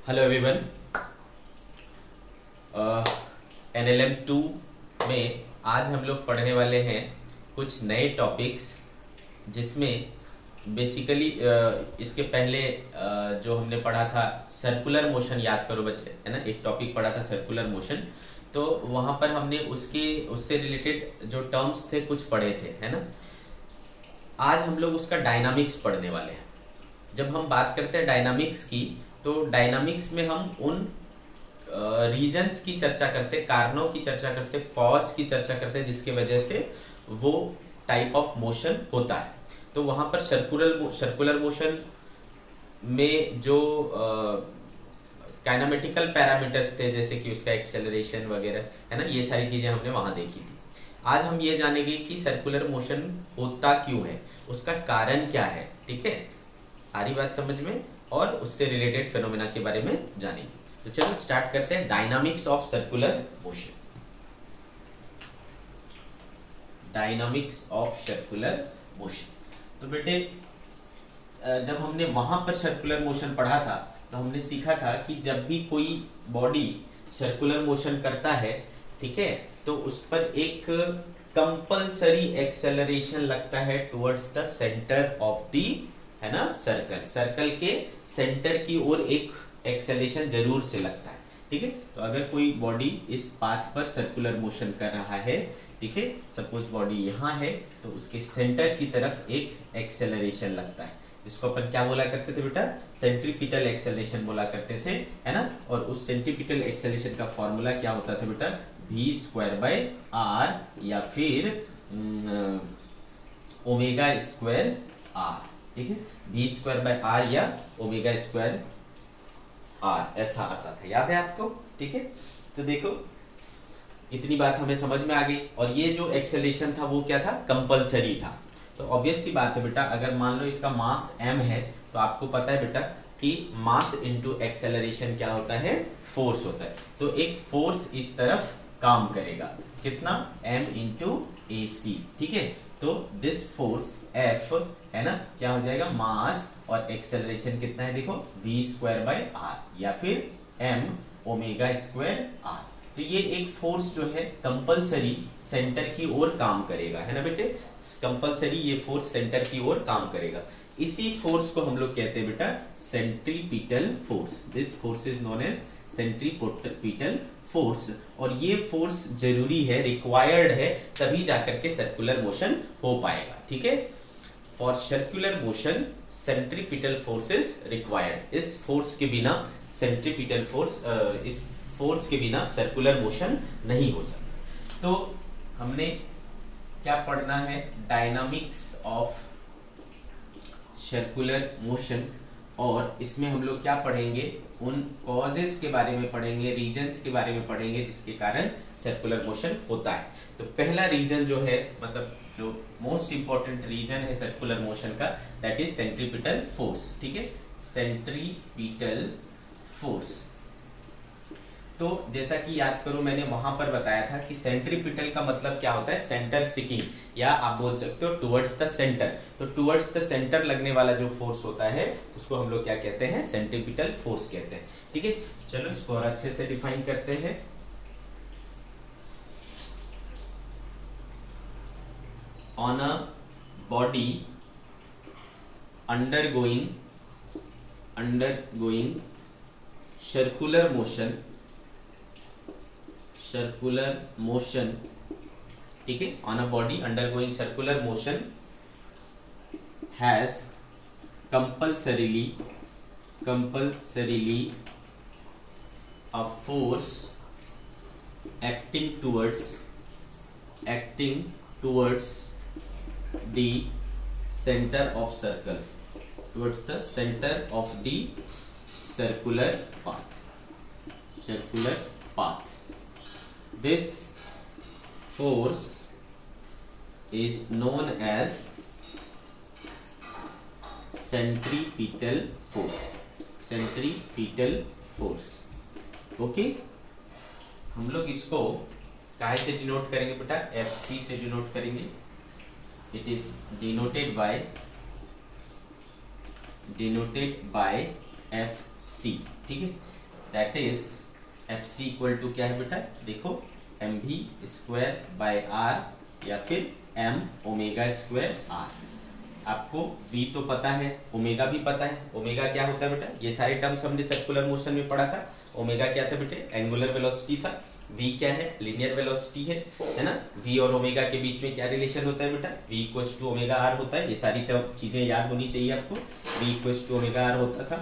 Hello everyone. NLM 2 में आज हम लोग पढ़ने वाले हैं कुछ नए टॉपिक्स, जिसमें बेसिकली इसके पहले जो हमने पढ़ा था सर्कुलर मोशन, याद करो बच्चे, है ना। एक टॉपिक पढ़ा था सर्कुलर मोशन, तो वहाँ पर हमने उससे रिलेटेड जो टर्म्स थे कुछ पढ़े थे, है ना। आज हम लोग उसका डायनामिक्स पढ़ने वाले हैं। जब हम बात करते हैं डायनामिक्स की, तो डायनामिक्स में हम उन रीजन्स की चर्चा करते, कारणों की चर्चा करते, कॉज की चर्चा करते हैं जिसके वजह से वो टाइप ऑफ मोशन होता है। तो वहाँ पर सर्कुलर मोशन में जो काइनेमेटिकल पैरामीटर्स थे, जैसे कि उसका एक्सेलरेशन वगैरह, है ना, ये सारी चीज़ें हमने वहाँ देखी थी। आज हम ये जानेंगे कि सर्कुलर मोशन होता क्यों है, उसका कारण क्या है। ठीक है, आ रही बात समझ में, और उससे रिलेटेड फिनोमेना के बारे में जानेंगे। तो चलो स्टार्ट करते हैं। Dynamics of circular motion. Dynamics of circular motion. तो बेटे, जब हमने वहां पर सर्कुलर मोशन पढ़ा था तो हमने सीखा था कि जब भी कोई बॉडी सर्कुलर मोशन करता है, ठीक है, तो उस पर एक कंपल्सरी एक्सेलरेशन लगता है towards the centre of the, है ना, सर्कल के सेंटर की ओर एक एक्सेलरेशन जरूर से लगता है। ठीक है, तो अगर कोई बॉडी इस पाथ पर सर्कुलर मोशन कर रहा है, ठीक है, सपोज बॉडी यहाँ है, तो उसके सेंटर की तरफ एक एक्सेलरेशन लगता है। इसको अपन क्या बोला करते थे बेटा? सेंट्रीपिटल एक्सेलरेशन बोला करते थे, है ना। और उस सेंट्रीपिटल एक्सेलरेशन का फॉर्मूला क्या होता था बेटा? v²/r या फिर ω²r। ठीक है, v²/r या ω²r ऐसा आता था, याद है आपको? ठीक है, तो देखो इतनी बात हमें समझ में आ गई। और ये जो एक्सेलरेशन था वो क्या था? कंपलसरी था। तो ऑब्वियस सी बात है बेटा, अगर मान लो इसका मास m है, तो आपको पता है बेटा कि मास इनटू एक्सेलरेशन क्या होता है? फोर्स होता है। तो एक फोर्स इस तरफ काम करेगा, कितना? m इंटू ए सी। ठीक है, तो दिस फोर्स F, है ना, क्या हो जाएगा? मास, और एक्सेलरेशन कितना है? देखो v²/r या फिर m ω²r। तो ये एक फोर्स जो है कंपलसरी सेंटर की ओर काम करेगा, है ना बेटे। कंपलसरी ये फोर्स सेंटर की ओर काम करेगा। इसी फोर्स को हम लोग कहते हैं बेटा centripetal force. This force is known as centripetal force. और ये फोर्स जरूरी है, रिक्वायर्ड है, तभी जाकर के सर्कुलर मोशन हो पाएगा। ठीक है, for circular motion centripetal force is required. इस फोर्स के बिना सेंट्रीपिटल फोर्स, इस फोर्स के बिना सर्कुलर मोशन नहीं हो सकता। तो हमने क्या पढ़ना है? Dynamics of circular motion. और इसमें हम लोग क्या पढ़ेंगे? उन कॉजेस के बारे में पढ़ेंगे, रीजन्स के बारे में पढ़ेंगे जिसके कारण सर्कुलर मोशन होता है। तो पहला रीजन जो है, मतलब जो मोस्ट इंपॉर्टेंट रीजन है सर्कुलर मोशन का, दैट इज सेंट्रीपिटल फोर्स। ठीक है, सेंट्रीपिटल फोर्स। तो जैसा कि याद करो, मैंने वहां पर बताया था कि सेंट्रीपिटल का मतलब क्या होता है? सेंटर सीकिंग, या आप बोल सकते हो टुवर्ड्स द सेंटर। तो टुवर्ड्स द सेंटर लगने वाला जो फोर्स होता है उसको हम लोग क्या कहते हैं? सेंट्रीपिटल फोर्स कहते हैं। ठीक है, चलो इसको और अच्छे से डिफाइन करते हैं। On a body undergoing circular motion, ठीक है, on a body undergoing circular motion has compulsorily a force acting towards the center of circle, towards the center of the circular path. This force is known as centripetal force. Okay, हम लोग इसको काहे से denote करेंगे बेटा? FC से denote करेंगे। It is denoted by FC। ठीक है, that is FC equal to क्या है बेटा, देखो mv स्क्वायर बाय r या फिर m ओमेगा स्क्वायर r। आपको v तो पता है, ओमेगा भी पता है। ओमेगा क्या होता है बेटा, ये सारे टर्म्स हमने सर्कुलर मोशन में पढ़ा था। ओमेगा क्या था बेटे, एंगुलर वेलोसिटी था। v क्या है, लीनियर वेलोसिटी है ना। v और ओमेगा के बीच में क्या रिलेशन होता है बेटा, v equals to omega r होता है। ये सारी चीजें याद होनी चाहिए आपको। v equals to omega r होता था,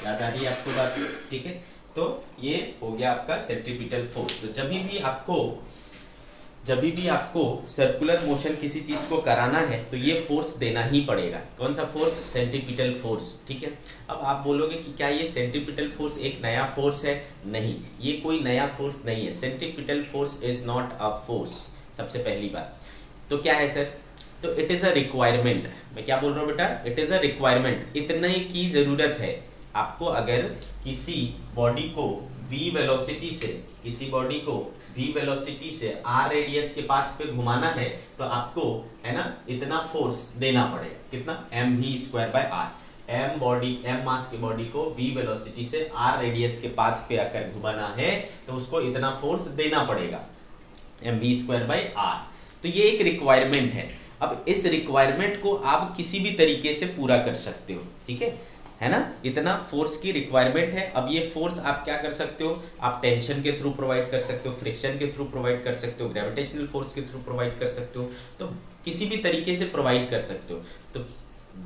याद आ रही है आपको बात, ठीक है। तो ये हो गया आपका सेंट्रीपिटल फोर्स। तो जब भी आपको सर्कुलर मोशन किसी चीज को कराना है तो ये फोर्स देना ही पड़ेगा। कौन सा फोर्स, सेंट्रीपिटल फोर्स, ठीक है। अब आप बोलोगे कि क्या ये सेंट्रीपिटल फोर्स एक नया फोर्स है? नहीं, ये कोई नया फोर्स नहीं है। Centripetal force is not a force, सबसे पहली बात। तो क्या है सर, तो इट इज अ रिक्वायरमेंट। मैं क्या बोल रहा हूँ बेटा, इट इज अ रिक्वायरमेंट। इतने की जरूरत है आपको। अगर किसी बॉडी को v वेलोसिटी से, किसी बॉडी को v वेलोसिटी से r रेडियस के पाथ पे घुमाना है तो आपको, है ना, इतना फोर्स देना पड़ेगा। कितना, mv square by r। m मास की बॉडी को v वेलोसिटी से r रेडियस के पाथ पे आकर घुमाना है तो उसको इतना फोर्स देना पड़ेगा, mv स्क्वायर बाय r। तो ये एक रिक्वायरमेंट है। अब इस रिक्वायरमेंट को आप किसी भी तरीके से पूरा कर सकते हो, ठीक है ना। इतना फोर्स की रिक्वायरमेंट है। अब ये फोर्स आप क्या कर सकते हो, आप टेंशन के थ्रू प्रोवाइड कर सकते हो, फ्रिक्शन के थ्रू प्रोवाइड कर सकते हो, ग्रेविटेशनल फोर्स के थ्रू प्रोवाइड कर सकते हो। तो किसी भी तरीके से प्रोवाइड कर सकते हो। तो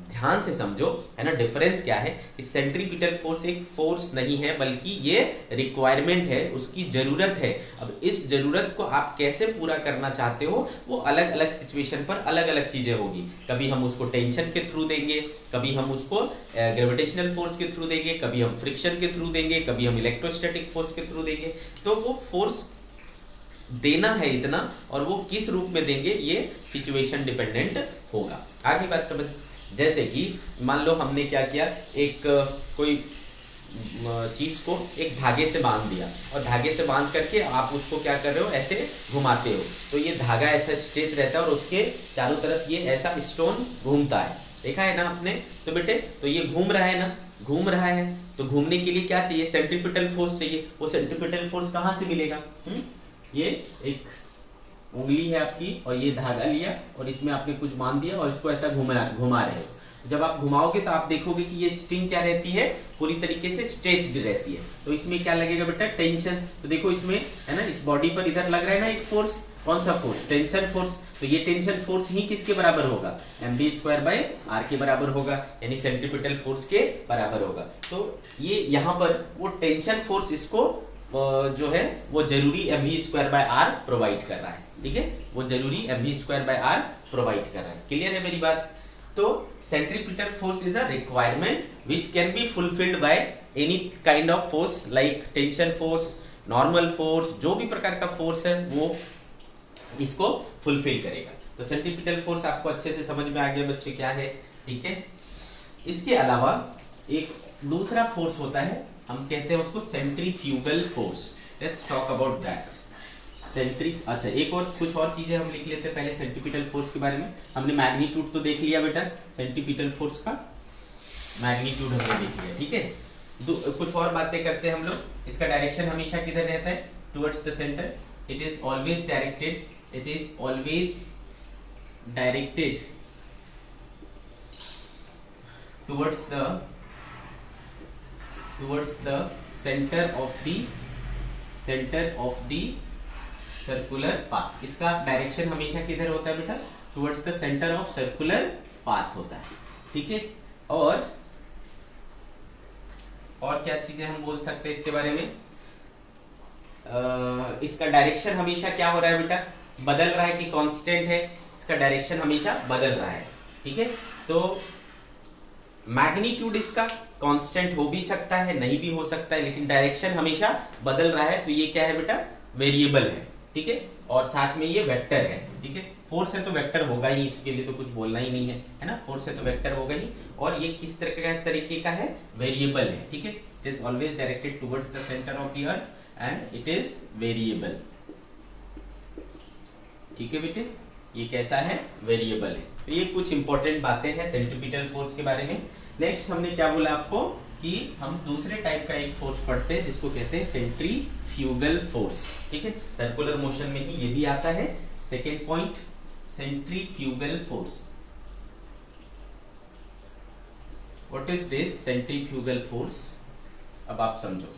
ध्यान से समझो, है ना, डिफरेंस क्या है कि सेंट्रीपिटल फोर्स एक फोर्स नहीं है बल्कि ये रिक्वायरमेंट है, उसकी जरूरत है। अब इस जरूरत को आप कैसे पूरा करना चाहते हो वो अलग अलग सिचुएशन पर अलग अलग चीजें होगी। कभी हम उसको टेंशन के थ्रू देंगे, कभी हम उसको ग्रेविटेशनल फोर्स के थ्रू देंगे, कभी हम फ्रिक्शन के थ्रू देंगे, कभी हम इलेक्ट्रोस्टैटिक फोर्स के थ्रू देंगे। तो वो फोर्स देना है इतना, और वो किस रूप में देंगे ये सिचुएशन डिपेंडेंट होगा। आगे बात समझ। जैसे कि मान लो हमने क्या किया, एक कोई चीज को एक धागे से बांध दिया, और धागे से बांध करके आप उसको क्या कर रहे हो, ऐसे घुमाते हो। तो ये धागा ऐसा स्ट्रेच रहता है और उसके चारों तरफ ये ऐसा स्टोन घूमता है, देखा है ना आपने। तो बेटे, तो ये घूम रहा है ना, घूम रहा है। तो घूमने के लिए क्या चाहिए, सेंट्रीपिटल फोर्स चाहिए। वो सेंट्रीपिटल फोर्स कहाँ से मिलेगा, ये एक उंगली है आपकी, और ये धागा लिया और इसमें आपने कुछ बांध दिया और इसको ऐसा घुमा रहे हो। जब आप घुमाओगे तो आप देखोगे कि ये स्ट्रिंग क्या रहती है, पूरी तरीके से स्ट्रेच्ड रहती है। तो इसमें क्या लगेगा बेटा, टेंशन। तो देखो इसमें, है ना, इस बॉडी पर इधर लग रहा है ना एक फोर्स। कौन सा फोर्स, टेंशन फोर्स। तो ये टेंशन फोर्स ही किसके बराबर होगा, mv स्क्वायर बाय r के बराबर होगा, यानी सेंट्रीपिटल फोर्स के बराबर होगा। तो ये यहाँ पर वो टेंशन फोर्स इसको जो है वो जरूरी mv square by r provide कर रहा है, ठीक है। वो जरूरी mv square by r provide कर रहा है। क्लियर है मेरी बात। तो centripetal force is a requirement which can be fulfilled by any kind of force like tension force, normal force, जो भी प्रकार का फोर्स है वो इसको फुलफिल करेगा। तो सेंट्रीपिटल फोर्स आपको अच्छे से समझ में आ गया बच्चे क्या है, ठीक है। इसके अलावा एक दूसरा फोर्स होता है, हम कहते हैं उसको centrifugal force. Let's talk about that. अच्छा, एक और कुछ और चीजें हम लिख लेते हैं पहले सेंट्रीपिटल फोर्स के बारे में। हमने मैग्नीट्यूड तो देख लिया बेटा, सेंट्रीपिटल फोर्स का मैग्नीट्यूड हमने देख लिया, ठीक है। कुछ और बातें करते हैं हम लोग। इसका डायरेक्शन हमेशा किधर रहता है, towards the centre. It is always directed, it is always directed towards the center of the circular path। इसका डायरेक्शन हमेशा किधर होता है बेटा, towards the center of circular path होता है, ठीक है। और क्या चीजें हम बोल सकते हैं इसके बारे में। इसका डायरेक्शन हमेशा क्या हो रहा है बेटा, बदल रहा है कि कांस्टेंट है। इसका डायरेक्शन हमेशा बदल रहा है, ठीक है। तो मैग्नीट्यूड इसका कांस्टेंट हो भी सकता है, नहीं भी हो सकता है, लेकिन डायरेक्शन हमेशा बदल रहा है। तो ये क्या है बेटा, वेरिएबल है, ठीक है। और साथ में ये वेक्टर है, ठीक है। फोर्स है तो वेक्टर होगा ही, इसके लिए तो कुछ बोलना ही नहीं है ना। फोर्स है तो वेक्टर होगा ही। और ये किस तरीके का है, वेरिएबल है, ठीक है। It is always directed towards the centre of the earth and it is variable, ठीक है बेटे। ये कैसा है, वेरिएबल है। तो ये कुछ इंपॉर्टेंट बातें हैं सेंट्रीपिटल फोर्स के बारे में। नेक्स्ट हमने क्या बोला आपको, कि हम दूसरे टाइप का एक फोर्स पढ़ते हैं जिसको कहते हैं सेंट्रीफ्यूगल फोर्स। ठीक है, सर्कुलर मोशन में ही ये भी आता है। Second point, centrifugal force. What is this centrifugal force? अब आप समझो।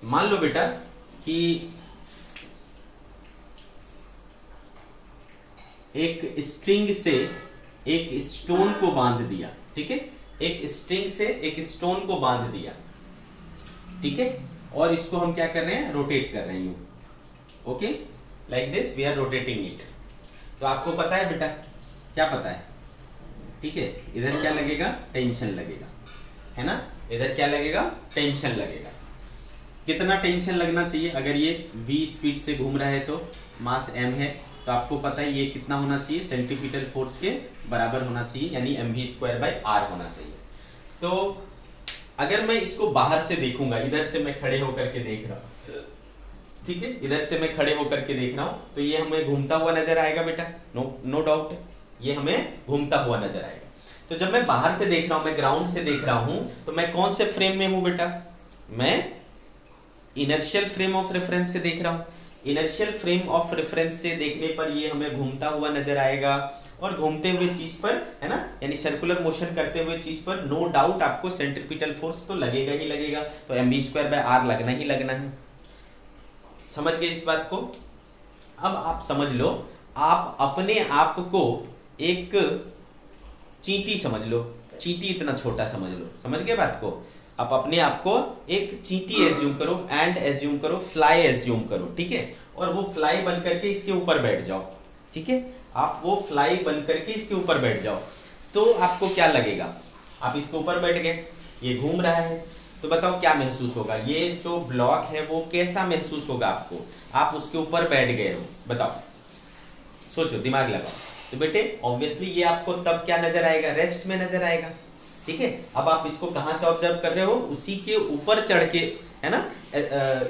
मान लो बेटा कि एक स्ट्रिंग से एक स्टोन को बांध दिया। ठीक है, एक स्ट्रिंग से एक स्टोन को बांध दिया। ठीक है, और इसको हम क्या कर रहे हैं, रोटेट कर रहे हैं। Okay, like this we are rotating it. तो आपको पता है बेटा, क्या पता है? ठीक है, इधर क्या लगेगा, टेंशन लगेगा, है ना। इधर क्या लगेगा, टेंशन लगेगा। कितना टेंशन लगना चाहिए? अगर ये v स्पीड से घूम रहा है तो मास m है, तो आपको पता है ये कितना होना चाहिए, सेंट्रीपिटल फोर्स के बराबर होना चाहिए, यानी mv²/r होना चाहिए। तो अगर मैं इसको बाहर से देखूंगा, इधर से मैं खड़े होकर के देख रहा हूं, ठीक है, इधर से मैं खड़े होकर के देख रहा हूं, तो ये हमें घूमता हुआ नजर आएगा बेटा, नो डाउट, ये हमें घूमता हुआ नजर आएगा। तो जब मैं बाहर से देख रहा हूं, मैं ग्राउंड से देख रहा हूं, तो मैं कौन से फ्रेम में हूं बेटा? मैं इनर्शियल फ्रेम ऑफ रेफरेंस से देख रहा हूं। इनर्शियल फ्रेम ऑफ रेफरेंस से देखने पर ये हमें घूमता हुआ नजर आएगा, और घूमते हुए चीज पर, है ना, यानी सर्कुलर मोशन करते हुए चीज पर नो डाउट आपको सेंट्रीपिटल फोर्स तो लगेगा ही लगेगा। तो mv²/r लगना ही लगना है। समझ गए इस बात को? अब आप समझ लो, आप अपने आप को एक चींटी समझ लो, चींटी इतना छोटा समझ लो, समझ गए बात को? आप अपने आप को एक चींटी एज्यूम करो, एंड एज्यूम करो, फ्लाई एज्यूम करो। ठीक है, और वो फ्लाई बन करके इसके ऊपर बैठ जाओ। ठीक है, आप वो फ्लाई बन करके इसके ऊपर बैठ जाओ, तो आपको क्या लगेगा? आप इसके ऊपर बैठ गए, ये घूम रहा है, तो बताओ क्या महसूस होगा? ये जो ब्लॉक है वो कैसा महसूस होगा आपको? आप उसके ऊपर बैठ गए हो, बताओ, सोचो, दिमाग लगाओ। तो बेटे ऑब्वियसली ये आपको तब क्या नजर आएगा? रेस्ट में नजर आएगा। ठीक है, अब आप इसको कहां से ऑब्जर्व कर रहे हो? उसी के ऊपर चढ़ के, है ना,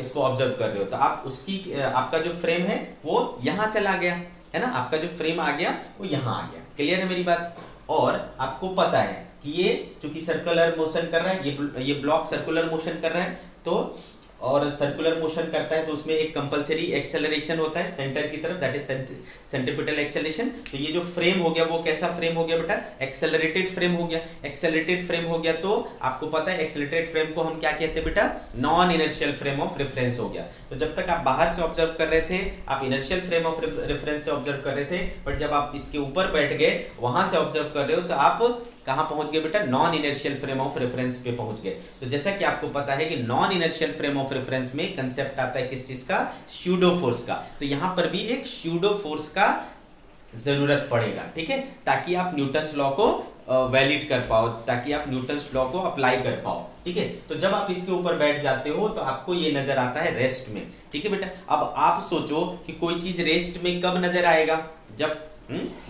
इसको ऑब्जर्व कर रहे हो। तो आप उसकी, आपका जो फ्रेम है वो यहां चला गया, है ना, आपका जो फ्रेम आ गया वो यहां आ गया। क्लियर है मेरी बात? और आपको पता है कि ये चूंकि सर्कुलर मोशन कर रहा है, ये ब्लॉक सर्कुलर मोशन कर रहा है, तो और सर्कुलर मोशन करता है तो उसमें एक कंपलसरी एक्सेलरेशन होता है सेंटर की तरफ, दैट इज सेंट्रीपिटल एक्सेलरेशन। तो ये जो फ्रेम हो गया वो कैसा फ्रेम हो गया बेटा? एक्सेलरेटेड फ्रेम हो गया। एक्सेलरेटेड फ्रेम हो गया तो आपको पता है एक्सेलरेटेड फ्रेम को हम क्या कहते हैं बेटा? Non inertial frame of reference हो गया। तो जब तक आप बाहर से ऑब्जर्व कर रहे थे, आप इनर्शियल फ्रेम ऑफ रेफरेंस से ऑब्जर्व कर रहे थे, बट जब आप इसके ऊपर बैठ गए, वहां से ऑब्जर्व कर रहे हो, तो आप कहां पहुंच गए बेटा? Non inertial frame of reference पे पहुंच गए। तो जैसा कि आपको पता है कि non inertial frame of reference में कंसेप्ट आता है किस चीज का? स्यूडो फोर्स का। तो यहां पर भी एक स्यूडो फोर्स का जरूरत पड़ेगा। ठीक है, ताकि आप न्यूटन्स लॉ को वैलिड कर पाओ, ताकि आप न्यूटन्स लॉ को अप्लाई कर पाओ। ठीक है, तो जब आप इसके ऊपर बैठ जाते हो तो आपको ये नजर आता है रेस्ट में। ठीक है बेटा, अब आप सोचो कि कोई चीज रेस्ट में कब नजर आएगा?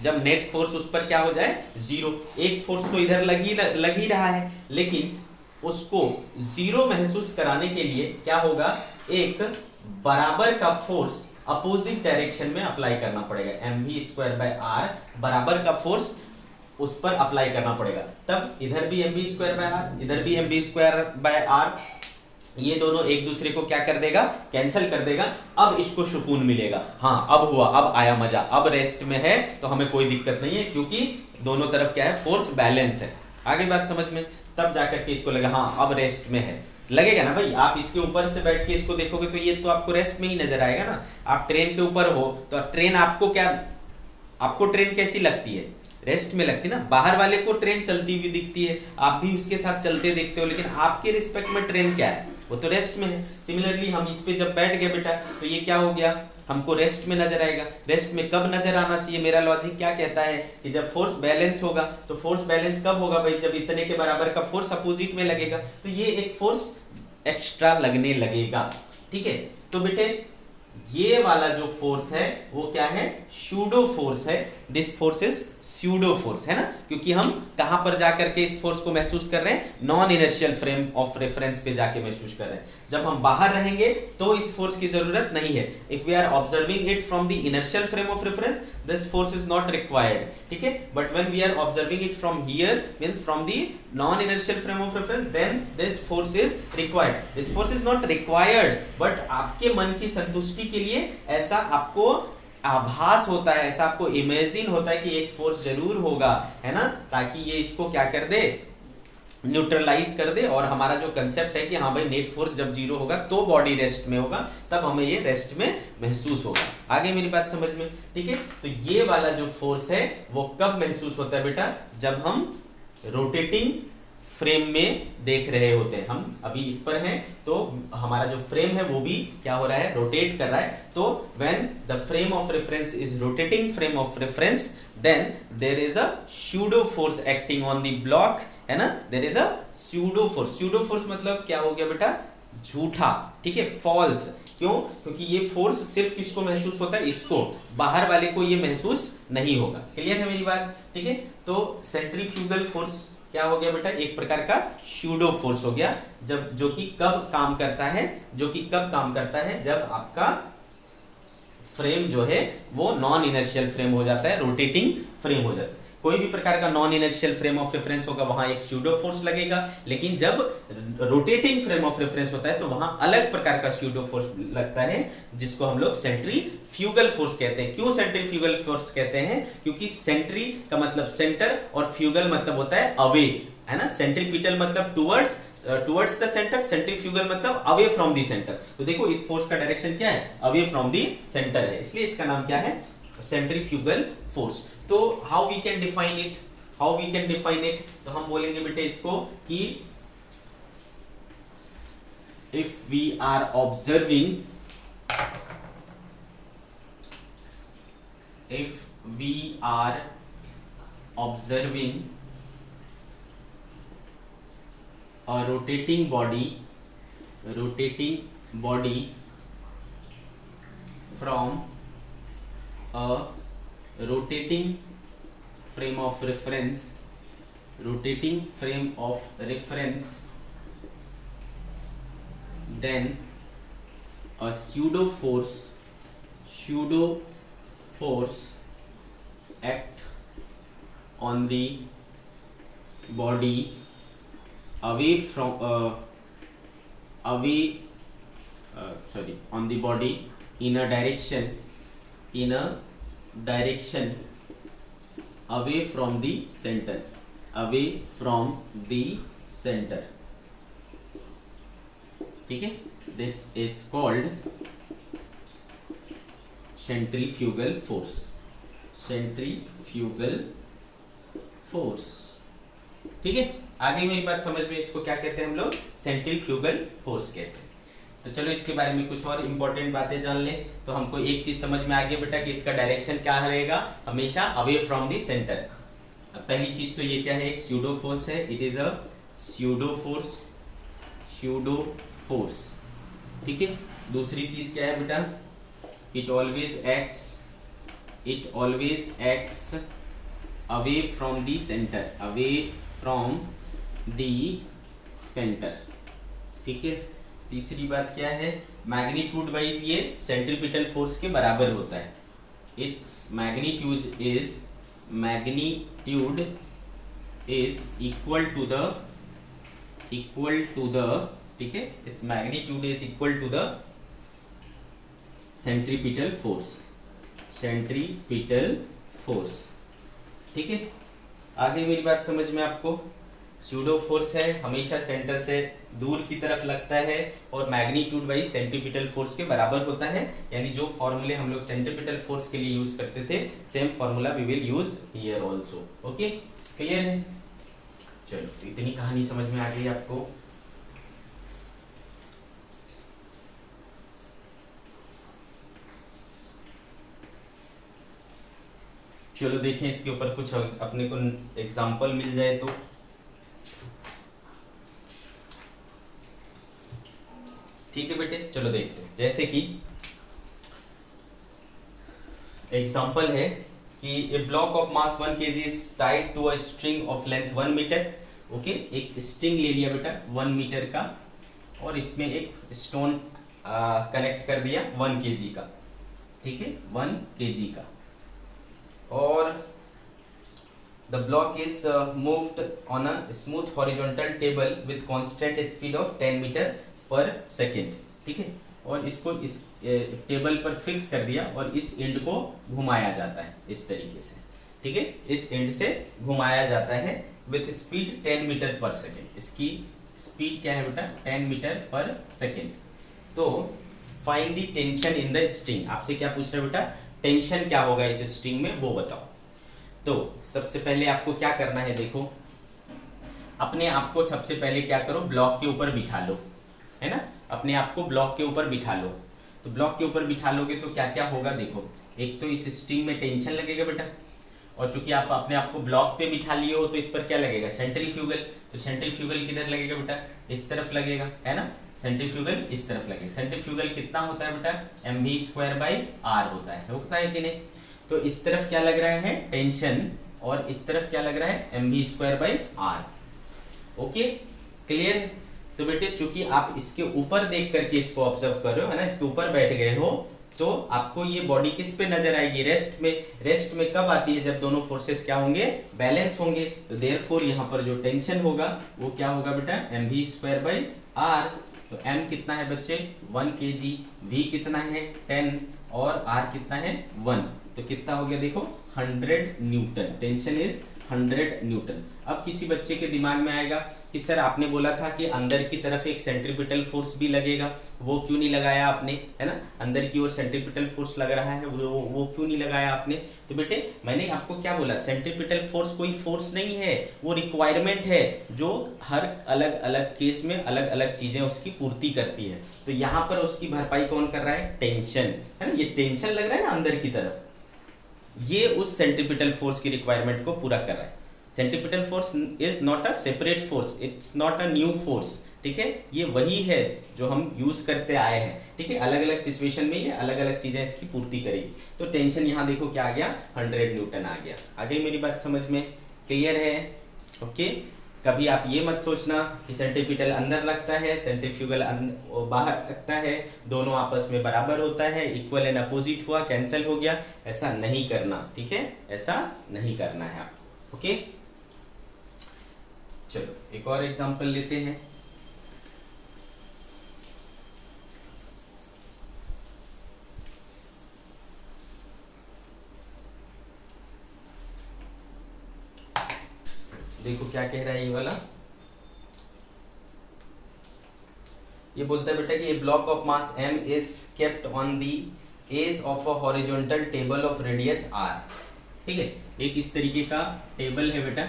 जब नेट फोर्स उस पर क्या हो जाए? जीरो। एक फोर्स तो इधर लग ही रहा है, लेकिन उसको जीरो महसूस कराने के लिए क्या होगा? एक बराबर का फोर्स अपोजिट डायरेक्शन में अप्लाई करना पड़ेगा। mv²/r बराबर का फोर्स उस पर अप्लाई करना पड़ेगा, तब इधर भी mv²/r, इधर भी mv²/r, ये दोनों एक दूसरे को क्या कर देगा? कैंसिल कर देगा। अब इसको सुकून मिलेगा, हाँ अब हुआ, अब आया मजा, अब रेस्ट में है तो हमें कोई दिक्कत नहीं है, क्योंकि दोनों तरफ क्या है? फोर्स बैलेंस है। आगे बात समझ में? तब जाकर के इसको लगा हाँ अब रेस्ट में है। लगेगा ना भाई, आप इसके ऊपर से बैठ के इसको देखोगे तो ये तो आपको रेस्ट में ही नजर आएगा ना। आप ट्रेन के ऊपर हो तो ट्रेन आपको क्या, आपको ट्रेन कैसी लगती है? रेस्ट में लगती है ना। बाहर वाले को ट्रेन चलती हुई दिखती है, आप भी उसके साथ चलते देखते हो, लेकिन आपके रिस्पेक्ट में ट्रेन क्या है? वो तो रेस्ट में है। सिमिलरली हम इस पे जब बैठ गए बेटा, तो ये क्या हो गया? हमको रेस्ट में नजर आएगा। रेस्ट में कब नजर आना चाहिए? मेरा लॉजिक क्या कहता है कि जब फोर्स बैलेंस होगा। तो फोर्स बैलेंस कब होगा भाई? जब इतने के बराबर का फोर्स अपोजिट में लगेगा, तो ये एक फोर्स एक्स्ट्रा लगने लगेगा। ठीक है, तो बेटे ये वाला जो फोर्स है वो क्या है? स्यूडो फोर्स है। This force is pseudo force, है ना, क्योंकि हम कहां पर जाकर के इस फोर्स को महसूस कर रहे हैं? Non inertial frame of reference पे जाके महसूस कर रहे हैं। जब हम बाहर रहेंगे तो इस फोर्स की जरूरत नहीं है। If we are observing it from the inertial frame of reference, this force is not required, ठीक है, but when we are observing it from here means from the non inertial frame of reference, then this force is required. This force is not required, but आपके मन की संतुष्टि के लिए ऐसा आपको आभास होता है, ऐसा आपको इमेजिन होता है कि एक फोर्स जरूर होगा, है ना, ताकि ये इसको क्या कर दे, न्यूट्रलाइज कर दे, और हमारा जो कंसेप्ट है कि हाँ भाई नेट फोर्स जब जीरो होगा तो बॉडी रेस्ट में होगा, तब हमें ये रेस्ट में महसूस होगा। आगे मेरी बात समझ में, ठीक है। तो ये वाला जो फोर्स है वो कब महसूस होता है बेटा, जब हम रोटेटिंग फ्रेम में देख रहे होते हैं। हम अभी इस पर हैं तो हमारा जो फ्रेम है वो भी क्या हो रहा है, रोटेट कर रहा है। तो when the frame of reference is rotating frame of reference, then there is a pseudo force acting on the block, है ना, there is a pseudo force. Pseudo force मतलब क्या हो गया बेटा, झूठा, ठीक है, फॉल्स। क्यों? क्योंकि ये फोर्स सिर्फ किसको महसूस होता है, इसको, बाहर वाले को ये महसूस नहीं होगा। क्लियर है मेरी बात, ठीक है। तो सेंट्रीफ्यूगल फोर्स क्या हो गया बेटा, एक प्रकार का स्यूडो फोर्स हो गया, जब जो कि कब काम करता है, जो कि कब काम करता है, जब आपका फ्रेम जो है वो नॉन इनर्शियल फ्रेम हो जाता है, रोटेटिंग फ्रेम हो जाता है। कोई भी प्रकार का non inertial frame of reference होगा वहां एक स्यूडो फोर्स लगेगा, लेकिन जब रोटेटिंग फ्रेम ऑफ रेफरेंस होता है तो वहां अलग प्रकार का स्यूडो फोर्स लगता है, जिसको हम लोग सेंट्रीफ्यूगल फोर्स कहते हैं। क्यों सेंट्रीफ्यूगल फोर्स कहते हैं? क्योंकि सेंट्री का मतलब सेंटर और फ्यूगल मतलब होता है अवे, है ना। सेंट्रीपिटल मतलब टुवर्ड्स द सेंटर, सेंट्रीफ्यूगल मतलब अवे फ्रॉम द सेंटर। तो देखो इस फोर्स का डायरेक्शन क्या है, अवे फ्रॉम द सेंटर है, इसलिए इसका नाम क्या है, सेंट्रीफ्यूगल फोर्स। तो how we can define it, how we can define it, तो हम बोलेंगे बेटे इसको कि if we are observing, if we are observing a rotating body from a rotating frame of reference, then a pseudo force act on the body away from on the body in a direction away from the center, ठीक है। This is called centrifugal force, ठीक है। आगे मेरी बात समझ में, इसको क्या कहते हैं हम लोग, सेंट्रीफ्यूगल फोर्स कहते हैं। तो चलो इसके बारे में कुछ और इंपॉर्टेंट बातें जान लें। तो हमको एक चीज समझ में आ गई बेटा कि इसका डायरेक्शन क्या रहेगा, हमेशा अवे फ्रॉम द सेंटर। पहली चीज तो ये क्या है, एक स्यूडो फोर्स है, it is a pseudo force, ठीक है। दूसरी चीज क्या है बेटा, it always acts away from the centre, ठीक है। तीसरी बात क्या है, मैग्नीट्यूड वाइज ये सेंट्रीपिटल फोर्स के बराबर होता है। Its magnitude is equal to the, ठीक है, its magnitude is equal to the centripetal force, ठीक है। आगे मेरी बात समझ में आपको, स्यूडो फोर्स है, हमेशा सेंटर से दूर की तरफ लगता है और मैग्नीट्यूड वाइज सेंट्रीपिटल फोर्स के बराबर होता है। यानी जो फॉर्मूले हम लोग सेंट्रीपिटल फोर्स के लिए यूज करते थे, same formula we will use here also. Okay, clear है? चलो, तो इतनी कहानी समझ में आ गई आपको। चलो देखें इसके ऊपर कुछ अपने को एग्जाम्पल मिल जाए तो। ठीक है बेटे, चलो देखते हैं। जैसे कि एग्जाम्पल है कि a block of mass 1 kg is tied to a string of length 1 metre. Okay, एक स्ट्रिंग ले लिया बेटा 1 मीटर का और इसमें एक स्टोन कनेक्ट कर दिया 1 kg का, ठीक है, 1 kg का। और the block is moved on a smooth horizontal table with constant speed of 10 metre per second. ठीक है, और इसको इस टेबल पर फिक्स कर दिया और इस एंड को घुमाया जाता है इस तरीके से। ठीक है, इस एंड से घुमाया जाता है with speed 10 metre per second. इसकी स्पीड क्या है बेटा? 10 मीटर पर सेकेंड। तो find the tension in the string. आपसे क्या पूछ रहा है बेटा? टेंशन क्या होगा इस स्ट्रिंग में, वो बताओ। तो सबसे पहले आपको क्या करना है, देखो अपने आप को सबसे पहले क्या करो, ब्लॉक के ऊपर बिठा लो, है ना। अपने आप को ब्लॉक के ऊपर बिठा लो। तो ब्लॉक के ऊपर बिठा लोगे तो क्या क्या होगा, देखो एक तो इस स्ट्रिंग में टेंशन लगेगा बेटा, और चूंकि आप अपने आप को ब्लॉक पे बिठा लिए हो तो इस पर क्या लगेगा? सेंट्रीफ्यूगल। तो सेंट्रीफ्यूगल किधर लगेगा बेटा? इस तरफ लगेगा, है ना। सेंट्रीफ्यूगल इस तरफ लगेगा। सेंट्रीफ्यूगल कितना होता है बेटा? mv²/r होता है कि नहीं। तो इस तरफ क्या लग रहा है? टेंशन, और इस तरफ क्या लग रहा है? mv²/r। Okay, clear. तो बेटे चूंकि आप इसके ऊपर देख करके इसको ऑब्जर्व कर रहे हो, है ना, इसके ऊपर बैठ गए हो, तो आपको ये बॉडी किस पे नजर आएगी? रेस्ट में। रेस्ट में कब आती है? जब दोनों फोर्सेस क्या होंगे? बैलेंस होंगे। तो देयरफॉर यहाँ पर जो टेंशन होगा वो क्या होगा बेटा? mv²/r। तो m कितना है बच्चे? 1 kg, v कितना है? 10, और r कितना है? 1। तो कितना हो गया देखो? 100 न्यूटन। Tension is 100 Newton. अब किसी बच्चे के दिमाग में आएगा कि सर आपने बोला था कि अंदर की तरफ एक सेंट्रीपिटल फोर्स भी लगेगा, वो क्यों नहीं लगाया आपने, है ना। अंदर की ओर सेंट्रीपिटल फोर्स लग रहा है, वो क्यों नहीं लगाया आपने? तो बेटे मैंने आपको क्या बोला? सेंट्रीपिटल फोर्स कोई फोर्स नहीं है, वो रिक्वायरमेंट है जो हर अलग अलग केस में अलग अलग चीजें उसकी पूर्ति करती है। तो यहाँ पर उसकी भरपाई कौन कर रहा है? टेंशन, है ना। ये टेंशन लग रहा है ना अंदर की तरफ, ये उस सेंट्रीपिटल फोर्स की रिक्वायरमेंट को पूरा कर रहा है। Centripetal force is not a separate force, it's not a new force. ठीक है, ये वही है जो हम यूज करते आए हैं। ठीक है, अलग अलग सिचुएशन में ये अलग अलग चीजें इसकी पूर्ति करेगी। तो टेंशन यहाँ देखो क्या आ गया? 100 न्यूटन आ गया। आ गई मेरी बात समझ में? क्लियर है? ओके। कभी आप ये मत सोचना कि सेंट्रीपिटल अंदर लगता है, सेंट्रीफ्यूगल बाहर लगता है, दोनों आपस में बराबर होता है, इक्वल एंड अपोजिट हुआ, कैंसिल हो गया। ऐसा नहीं करना, ठीक है, ऐसा नहीं करना है आपको। ओके, चलो एक और एग्जांपल लेते हैं। देखो क्या कह रहा है ये वाला। ये बोलता है बेटा कि a block of mass m is kept on the edge of a horizontal table of radius r। ठीक है, एक इस तरीके का टेबल है बेटा,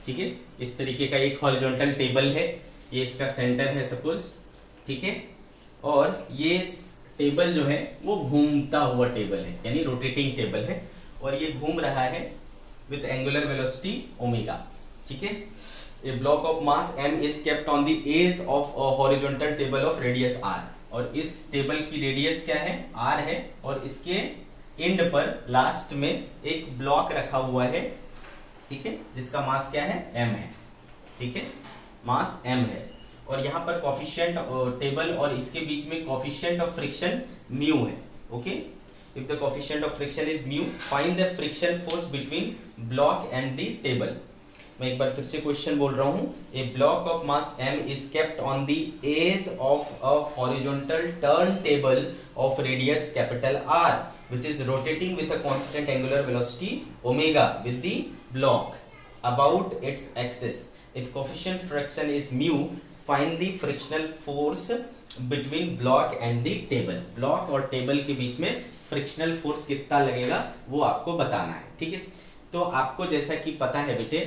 ठीक है, इस तरीके का एक हॉरिजॉन्टल टेबल है, ये इसका सेंटर है सपोज। ठीक है, और ये टेबल जो है वो घूमता हुआ टेबल है, यानी रोटेटिंग टेबल है, और ये घूम रहा है विथ एंगुलर वेलोसिटी ओमेगा। ठीक है, a block of mass m is kept on the edge of a horizontal table of radius r। और इस टेबल की रेडियस क्या है? r है, और इसके एंड पर लास्ट में एक ब्लॉक रखा हुआ है, ठीक है, जिसका मास क्या है? m है। ठीक है, मास m है, और यहाँ पर कोफिशिएंट टेबल और इसके बीच में कोफिशिएंट ऑफ फ्रिक्शन म्यू है। Okay, if the coefficient of friction is mu, find the friction force between block and the table. मैं एक बार फिर से क्वेश्चन बोल रहा हूँ। A block of mass m is kept on the edge of a horizontal turn table of radius capital R which is rotating with a constant angular velocity omega with the block about its axis. If coefficient friction is mu, find the frictional force between block and the table. block और table के बीच में frictional force कितना लगेगा वो आपको बताना है। ठीक है, तो आपको जैसा कि पता है बेटे,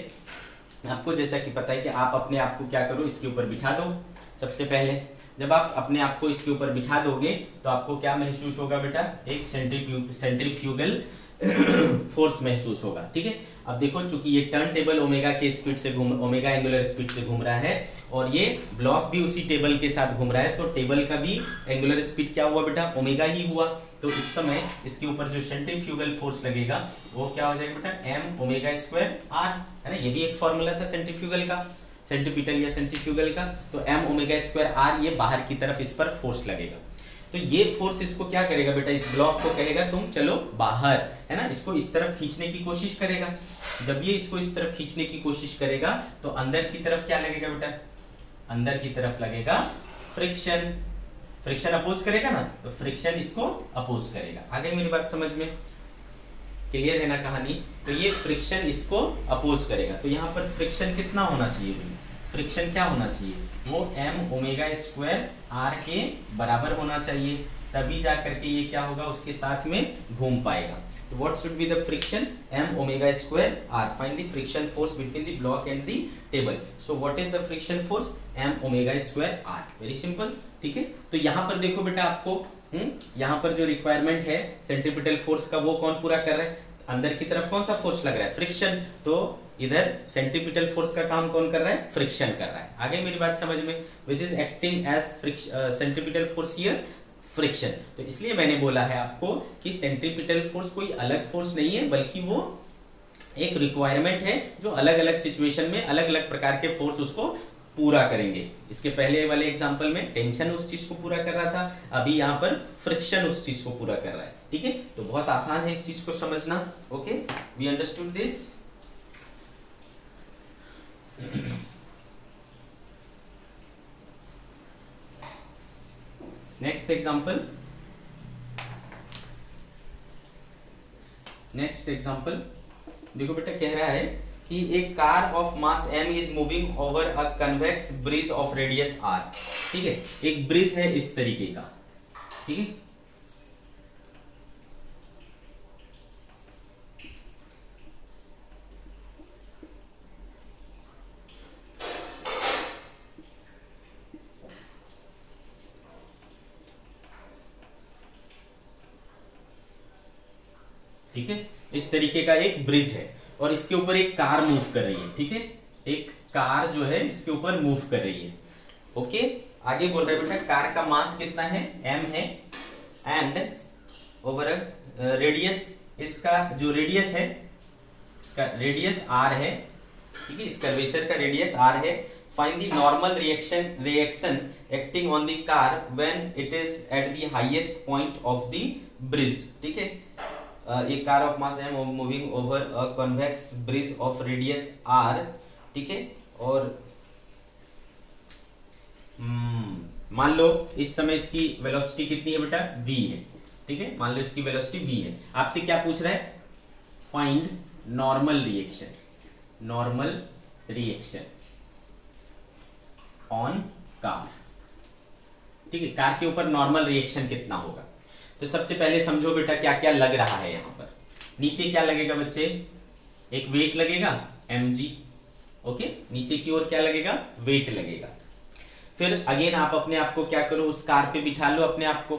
आपको जैसा कि पता है कि आप अपने आप को क्या करो, इसके ऊपर बिठा दो। सबसे पहले जब आप अपने आप को इसके ऊपर बिठा दोगे तो आपको क्या महसूस होगा बेटा? एक सेंट्रीफ्यूगल फोर्स महसूस होगा। ठीक है, अब देखो चूंकि ये टर्न टेबल ओमेगा के स्पीड से ओमेगा एंगुलर स्पीड से घूम रहा है, और ये ब्लॉक भी उसी टेबल के साथ घूम रहा है, तो टेबल का भी एंगुलर स्पीड क्या हुआ बेटा? ओमेगा ही हुआ। तो इस समय इसके ऊपर जो सेंट्रीफ्यूगल फोर्स लगेगा वो क्या हो जाएगा बेटा? m ओमेगा स्क्वायर r, है ना। ये भी एक फॉर्मूला था सेंट्रीफ्यूगल का। सेंट्रीपिटल या सेंट्रीफ्यूगल का, तो m ओमेगा स्क्वायर r ये बाहर की तरफ इस पर फोर्स लगेगा। तो ये फोर्स इसको क्या करेगा बेटा, इस ब्लॉक को कहेगा तुम चलो बाहर, है ना, इसको इस तरफ खींचने की कोशिश करेगा। जब ये इसको इस तरफ खींचने की कोशिश करेगा तो अंदर की तरफ क्या लगेगा बेटा, अंदर की तरफ लगेगा फ्रिक्शन। फ्रिक्शन अपोज करेगा ना, तो फ्रिक्शन इसको अपोज करेगा। आगे मेरी बात समझ में क्लियर है ना कहानी। तो ये फ्रिक्शन इसको अपोज करेगा, तो यहाँ पर फ्रिक्शन कितना होना चाहिए भाई, फ्रिक्शन क्या होना चाहिए, वो m ओमेगा स्क्वायर r के बराबर होना चाहिए, तभी जा करके ये क्या होगा उसके साथ में घूम पाएगा। तो what should be the friction, m omega square r, find the friction force between the block and the table. So what is the friction force, m omega square r, very simple, ठीक है। तो यहाँ पर देखो बेटा आपको यहाँ पर जो रिक्वायरमेंट है सेंट्रीपिटल फोर्स का वो कौन पूरा कर रहा है, अंदर की तरफ कौन सा फोर्स लग रहा है, फ्रिक्शन। तो इधर सेंट्रीपिटल फोर्स का काम कौन कर रहा है, फ्रिक्शन कर रहा है। आगे मेरी बात समझ में, which is acting as centripetal force here, friction. तो इसलिए मैंने बोला है आपको कि सेंट्रीपिटल फोर्स कोई अलग फोर्स नहीं है, बल्कि वो एक रिक्वायरमेंट है जो अलग अलग सिचुएशन में अलग अलग प्रकार के फोर्स उसको पूरा करेंगे। इसके पहले वाले एग्जांपल में टेंशन उस चीज को पूरा कर रहा था, अभी यहाँ पर फ्रिक्शन उस चीज को पूरा कर रहा है, ठीक है। तो बहुत आसान है इस चीज को समझना। Okay, we understood this. Next example, next example देखो बेटा, कह रहा है कि एक car of mass m is moving over a convex bridge of radius r, ठीक है। एक ब्रिज है इस तरीके का, ठीक है। ठीक है, इस तरीके का एक ब्रिज है और इसके ऊपर एक कार मूव कर रही है, ठीक है। एक कार जो है इसके ऊपर मूव कर रही है। ओके, आगे बोल रहे बेटा कार का मास कितना है, m है, एंड ओवर रेडियस, इसका जो रेडियस है, इसका रेडियस r है, ठीक है। इस कर्वेचर का रेडियस r है। Find the normal reaction acting on the car when it is at the highest point of the bridge, ठीक है। एक car of mass m moving over a convex bridge of radius r, ठीक है। और मान लो इस समय इसकी वेलोसिटी कितनी है बेटा, v है, ठीक है। मान लो इसकी वेलोसिटी v है। आपसे क्या पूछ रहा है, find normal reaction, normal reaction on car, ठीक है। कार के ऊपर नॉर्मल रिएक्शन कितना होगा। तो सबसे पहले समझो बेटा क्या क्या लग रहा है यहाँ पर। नीचे क्या लगेगा बच्चे, एक वेट लगेगा mg, ओके। नीचे की ओर क्या लगेगा, वेट लगेगा। फिर अगेन आप अपने आप को क्या करो, उस कार पे बिठा लो अपने आप को।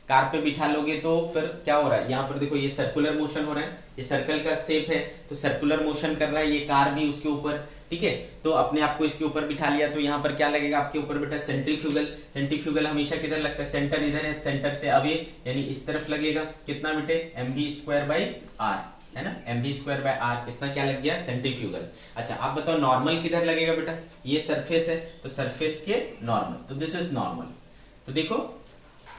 कार पे बिठा लोगे तो फिर क्या हो रहा है, यहाँ पर देखो ये सर्कुलर मोशन हो रहा है, ये सर्कल का शेप है तो सर्कुलर मोशन कर रहा है ये कार भी उसके ऊपर, ठीक है। तो अपने आप को इसके ऊपर बिठा लिया तो यहाँ पर क्या लगेगा आपके ऊपर बेटा, सेंट्रीफ्यूगल। सेंट्रीफ्यूगल हमेशा किधर लगता है, सेंटर इधर है, सेंटर से अवे यानी इस तरफ लगेगा। कितना बेटे, mv स्क्वायर बाई r, है ना, mv स्क्वायर बाई r, कितना क्या लग गया, सेंट्रीफ्यूगल। अच्छा आप बताओ नॉर्मल किधर लगेगा बेटा, ये सरफेस है तो सरफेस के नॉर्मल, तो दिस इज नॉर्मल। तो देखो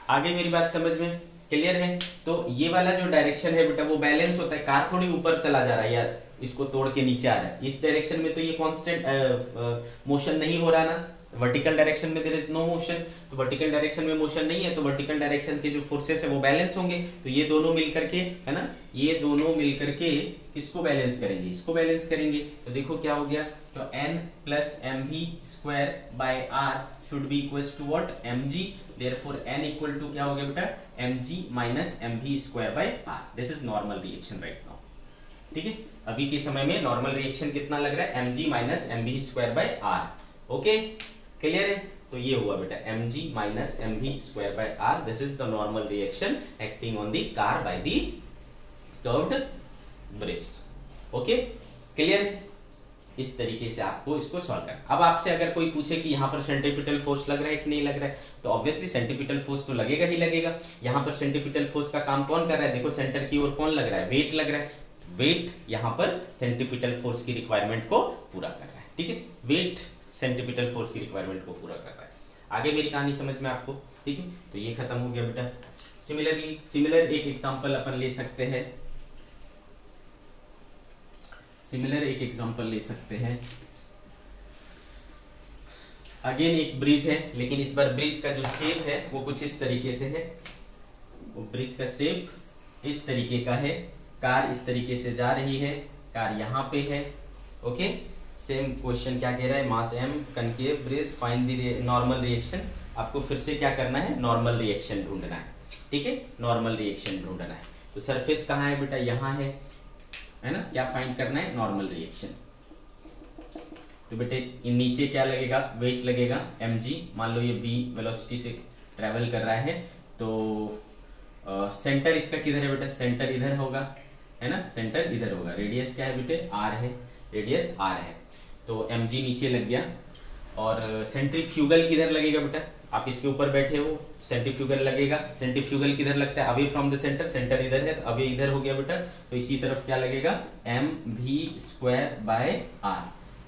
आगे मेरी बात समझ में क्लियर है। तो ये वाला जो डायरेक्शन है बेटा वो बैलेंस होता है, कार थोड़ी ऊपर चला जा रहा है यार, इसको तोड़ के नीचे आ रहा है। इस डायरेक्शन में तो ये कांस्टेंट मोशन नहीं हो रहा ना, वर्टिकल डायरेक्शन में देयर इज नो मोशन, तो वर्टिकल डायरेक्शन में मोशन नहीं है तो वर्टिकल डायरेक्शन के जो फोर्सेस है वो बैलेंस होंगे। तो ये दोनों मिलकर के, है ना, ये दोनों मिलकर के किसको बैलेंस करेंगे, इसको बैलेंस करेंगे। तो देखो क्या हो गया, तो n plus mv square by r should be equals to what, mg, therefore n equal to क्या हो गया बेटा, mg minus mv square by r. This is normal reaction right now, ठीक है। अभी के समय में नॉर्मल रिएक्शन कितना लग रहा है, mg minus mv square by r, okay clear है। तो ये हुआ बेटा mg minus mv square by r, this is the normal reaction acting on the car by the curved bridge, okay clear है। इस तरीके से आपको इसको सॉल्व करना। अब आपसे अगर कोई पूछे कि यहाँ पर सेंट्रीपिटल फोर्स लग रहा है कि नहीं लग रहा है, तो ऑब्वियसली सेंट्रीपिटल फोर्स तो लगेगा ही लगेगा। यहाँ पर सेंट्रीपिटल फोर्स का काम कौन कर रहा है, देखो सेंटर की ओर कौन लग रहा है, वेट लग रहा है। वेट यहाँ पर सेंट्रीपिटल फोर्स की रिक्वायरमेंट को पूरा कर रहा है, ठीक है। वेट सेंट्रीपिटल फोर्स की रिक्वायरमेंट को पूरा कर रहा है। आगे मेरी कहानी समझ में आपको, ठीक है। तो ये खत्म हो गया बेटा। सिमिलर एक एग्जांपल अपन ले सकते हैं, अगेन एक ब्रिज है, लेकिन इस बार ब्रिज का जो शेप है वो कुछ इस तरीके से है। वो ब्रिज का शेप इस तरीके का है, कार इस तरीके से जा रही है, कार यहाँ पे है, ओके। सेम क्वेश्चन क्या कह रहा है, मास m, concave bridge, find the normal reaction. आपको फिर से क्या करना है, नॉर्मल रिएक्शन ढूंढना है, ठीक है, नॉर्मल रिएक्शन ढूंढना है। तो सरफेस कहाँ है बेटा, यहाँ है ना। क्या फाइंड करना है, नॉर्मल रिएक्शन। तो बेटे नीचे क्या लगेगा, वेट लगेगा mg। मान लो ये v वेलोसिटी से ट्रेवल कर रहा है, तो सेंटर इसका किधर है बेटा, सेंटर इधर होगा, है ना, सेंटर इधर होगा। रेडियस क्या है बेटे, r है, रेडियस r है। तो mg नीचे लग गया। और सेंट्रीफ्यूगल किधर लगेगा बेटा, आप इसके ऊपर बैठे हो, सेंट्रीफ्यूगल लगेगा। सेंट्रीफ्यूगल किधर लगता है, away from the centre, centre इधर है तो अवे इधर हो गया बेटा। तो इसी तरफ क्या लगेगा, mv²/r।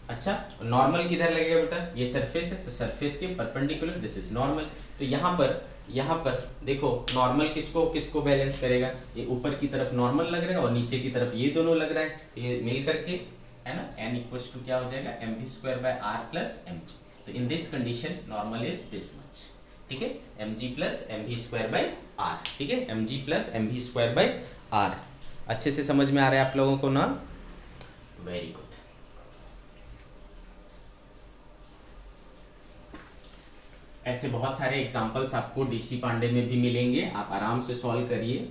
अच्छा, नॉर्मल किधर लगेगा बेटा, ये सरफेस है तो सरफेस के परपेंडिकुलर, दिस इज नॉर्मल। तो यहाँ पर देखो नॉर्मल किसको बैलेंस करेगा, ये ऊपर की तरफ नॉर्मल लग रहा है और नीचे की तरफ ये दोनों लग रहा है, तो ये मिल करके, है ना, n इक्वल्स टू क्या हो जाएगा, mv²/r प्लस mg। तो in this condition normal is this much, ठीक है, mg प्लस mv²/r, ठीक है, mg प्लस mv²/r। अच्छे से समझ में आ रहा है आप लोगों को ना, वेरी गुड। ऐसे बहुत सारे एग्जांपल्स आपको डीसी पांडे में भी मिलेंगे, आप आराम से सॉल्व करिए,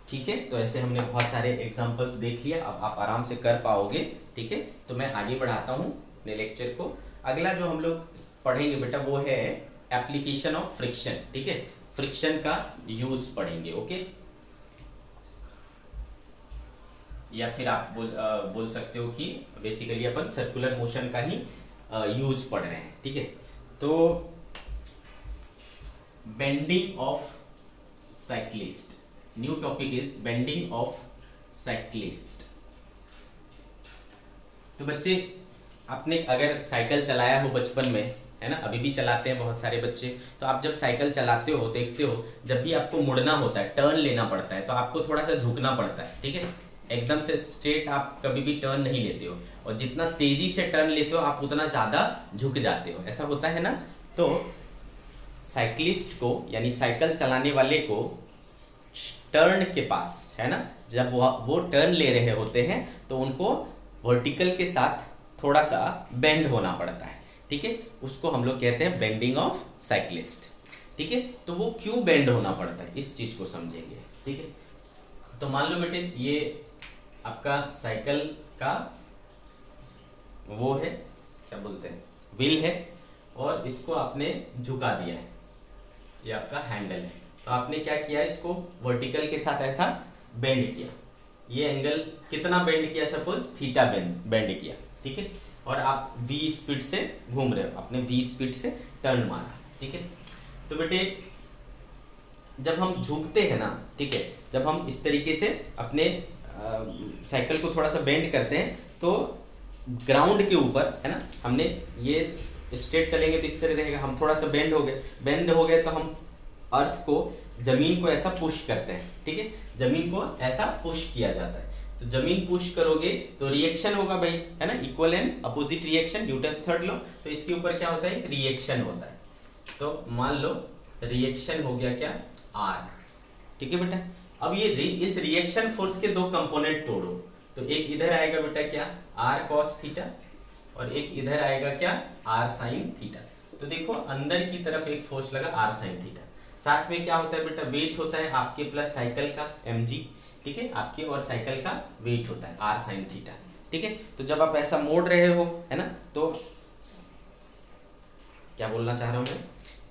ठीक है। तो ऐसे हमने बहुत सारे एग्जांपल्स देख लिया, अब आप आराम से कर पाओगे, ठीक है। तो मैं आगे बढ़ाता हूँ अपने लेक्चर को। अगला जो हम लोग पढ़ेंगे बेटा वो है एप्लीकेशन ऑफ फ्रिक्शन, ठीक है, फ्रिक्शन का यूज पढ़ेंगे, ओके। या फिर आप बोल सकते हो कि बेसिकली अपन सर्कुलर मोशन का ही यूज पढ़ रहे हैं, ठीक है। तो bending of cyclist, new topic is bending of cyclist. तो बच्चे आपने अगर साइकिल चलाया हो बचपन में, है ना, अभी भी चलाते हैं बहुत सारे बच्चे, तो आप जब साइकिल चलाते हो देखते हो, जब भी आपको मुड़ना होता है, टर्न लेना पड़ता है, तो आपको थोड़ा सा झुकना पड़ता है, ठीक है। एकदम से स्ट्रेट आप कभी भी टर्न नहीं लेते हो, और जितना तेजी से टर्न लेते हो आप उतना ज़्यादा झुक जाते हो, ऐसा होता है ना। तो साइक्लिस्ट को, यानी साइकिल चलाने वाले को टर्न के पास, है ना, जब वो टर्न ले रहे होते हैं तो उनको वर्टिकल के साथ थोड़ा सा बेंड होना पड़ता है, ठीक है। उसको हम लोग कहते हैं बेंडिंग ऑफ साइक्लिस्ट, ठीक है। तो वो क्यों बेंड होना पड़ता है, इस चीज़ को समझेंगे, ठीक है। तो मान लो बेटे ये आपका साइकिल का वो है, क्या बोलते हैं, व्हील है, और इसको आपने झुका दिया है, ये आपका हैंडल है। तो आपने क्या किया, इसको वर्टिकल के साथ ऐसा बेंड किया, ये एंगल कितना बेंड किया, सपोज थीटा बेंड किया, ठीक है। और आप v स्पीड से घूम रहे हो, आपने v स्पीड से टर्न मारा, ठीक है। तो बेटे जब हम झुकते हैं ना, ठीक है, जब हम इस तरीके से अपने साइकिल को थोड़ा सा बेंड करते हैं, तो ग्राउंड के ऊपर, है ना, हमने ये स्ट्रेट चलेंगे तो इस तरह रहेगा, हम थोड़ा सा बेंड हो गए तो हम अर्थ को, जमीन को ऐसा पुश करते हैं, ठीक है, जमीन को ऐसा पुश किया जाता है। तो जमीन पुश करोगे तो रिएक्शन होगा भाई, है ना, equal and opposite reaction, Newton's third law. तो इसके ऊपर क्या होता है, एक रिएक्शन होता है। तो मान लो रिएक्शन हो गया क्या, R, ठीक है बेटा। अब ये इस रिएक्शन फोर्स के दो कंपोनेंट तोड़ो, तो एक इधर आएगा बेटा क्या, R cos थीटा, और एक इधर आएगा क्या, R sin थीटा। तो देखो अंदर की तरफ एक फोर्स लगा R sin थीटा, साथ में क्या होता है बेटा, वेट होता है आपके प्लस साइकिल का mg, ठीक है, आपके और साइकिल का वेट होता है R sin थीटा, ठीक है। तो जब आप ऐसा मोड़ रहे हो, है ना, तो क्या बोलना चाह रहा हूं मैं,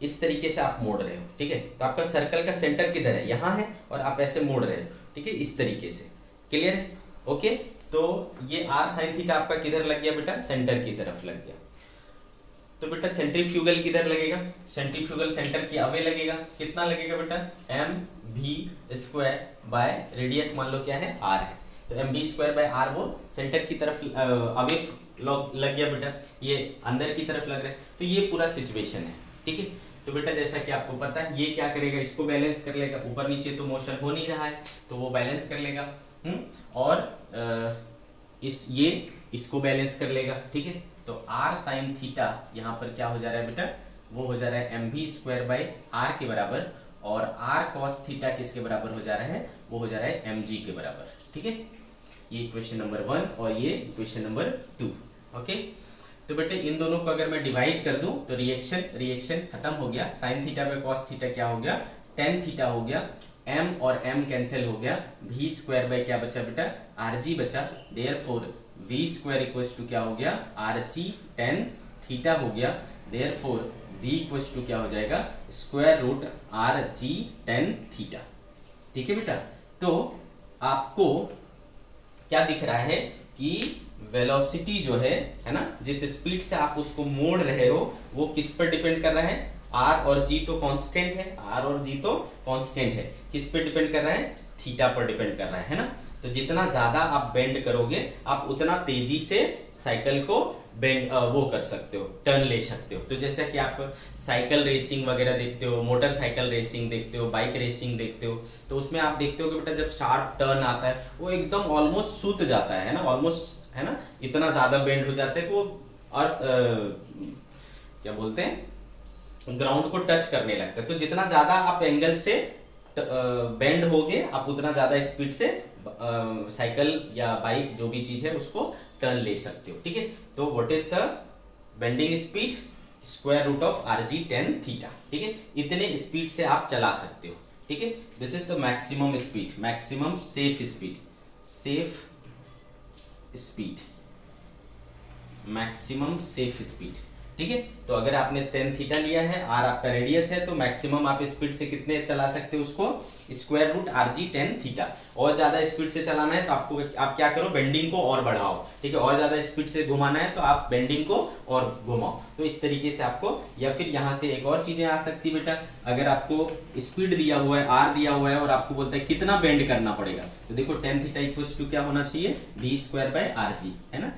इस तरीके से आप मोड़ रहे हो, ठीक है। तो आपका सर्कल का सेंटर किधर है, यहाँ है, और आप ऐसे मोड़ रहे हो, ठीक है, इस तरीके से, क्लियर है, ओके। तो ये R sin थीटा आपका किधर लग गया बेटा, सेंटर की तरफ लग गया। तो बेटा सेंट्रीफ्यूगल किधर लगेगा, सेंट्रीफ्यूगल सेंटर की अवे लगेगा, कितना लगेगा बेटा, mv² बाय रेडियस मान लो क्या है, R है, तो mv²/r वो सेंटर की तरफ अवे लग गया बेटा, ये अंदर की तरफ लग रहा है। तो ये पूरा सिचुएशन है, ठीक है। तो बेटा जैसा कि आपको पता है ये क्या करेगा, इसको बैलेंस कर लेगा, ऊपर नीचे तो मोशन हो नहीं रहा है तो वो बैलेंस कर लेगा। और इसको बैलेंस कर लेगा, ठीक है। तो r sin थीटा यहाँ पर क्या हो जा रहा है बेटा, वो हो जा रहा है mv²/r के बराबर, और r cos थीटा किसके बराबर हो जा रहा है, वो हो जा रहा है mg के बराबर, ठीक है। ये इक्वेशन नंबर 1 और ये इक्वेशन नंबर 2, ओके। तो बेटे इन दोनों को अगर मैं डिवाइड कर दूं तो रिएक्शन खत्म हो गया। Sine theta by cos theta क्या हो गया, टेन थीटा हो गया, m और m कैंसिल हो गया, v² क्या बचा बेटा, rg बचा। देयरफॉर v² इक्वल्स टू क्या हो गया, rg टेन थीटा हो गया। देयरफॉर v इक्वल्स टू क्या हो जाएगा, √rg टेन थीटा, ठीक है बेटा। तो आपको क्या दिख रहा है कि वेलोसिटी जो है ना, जिस स्पीड से आप उसको मोड़ रहे हो वो किस पर डिपेंड कर रहा है, r और g तो कांस्टेंट है, r और g तो कांस्टेंट है, किस पे डिपेंड कर रहा है, थीटा पर डिपेंड कर रहा है ना। तो जितना ज्यादा आप बेंड करोगे आप उतना तेजी से साइकिल को बेंड वो कर सकते हो, टर्न ले सकते हो। तो जैसा कि आप साइकिल रेसिंग वगैरह देखते हो, मोटरसाइकिल रेसिंग देखते हो, बाइक रेसिंग देखते हो, तो उसमें आप देखते हो कि बेटा जब शार्प टर्न आता है वो एकदम ऑलमोस्ट सूत जाता है ना, ऑलमोस्ट है ना, इतना ज्यादा बेंड हो जाता है कि वो अर्थ क्या बोलते हैं, ग्राउंड को टच करने लगता है। तो जितना ज्यादा आप एंगल से बेंड होगे आप उतना ज्यादा स्पीड से साइकिल या बाइक जो भी चीज है उसको टर्न ले सकते हो, ठीक है। तो what is the bending speed, √rg tan theta, ठीक है। इतने स्पीड से आप चला सकते हो, ठीक है। This is the maximum speed, maximum safe speed, maximum safe speed, ठीक है। तो अगर आपने टेन थीटा लिया है, r आपका रेडियस है, तो मैक्सिमम आप स्पीड से कितने चला सकते हो उसको, √rg टेन थीटा। और ज्यादा स्पीड से चलाना है तो आपको आप क्या करो, बेंडिंग को और बढ़ाओ, ठीक है। और ज्यादा स्पीड से घुमाना है तो आप बेंडिंग को और घुमाओ। तो इस तरीके से आपको, या फिर यहाँ से एक और चीजें आ सकती है बेटा, अगर आपको स्पीड दिया हुआ है, r दिया हुआ है और आपको बोलता है कितना बेंड करना पड़ेगा, तो देखो टेन थीटा इक्वल्स टू क्या होना चाहिए, v²/rg, है ना।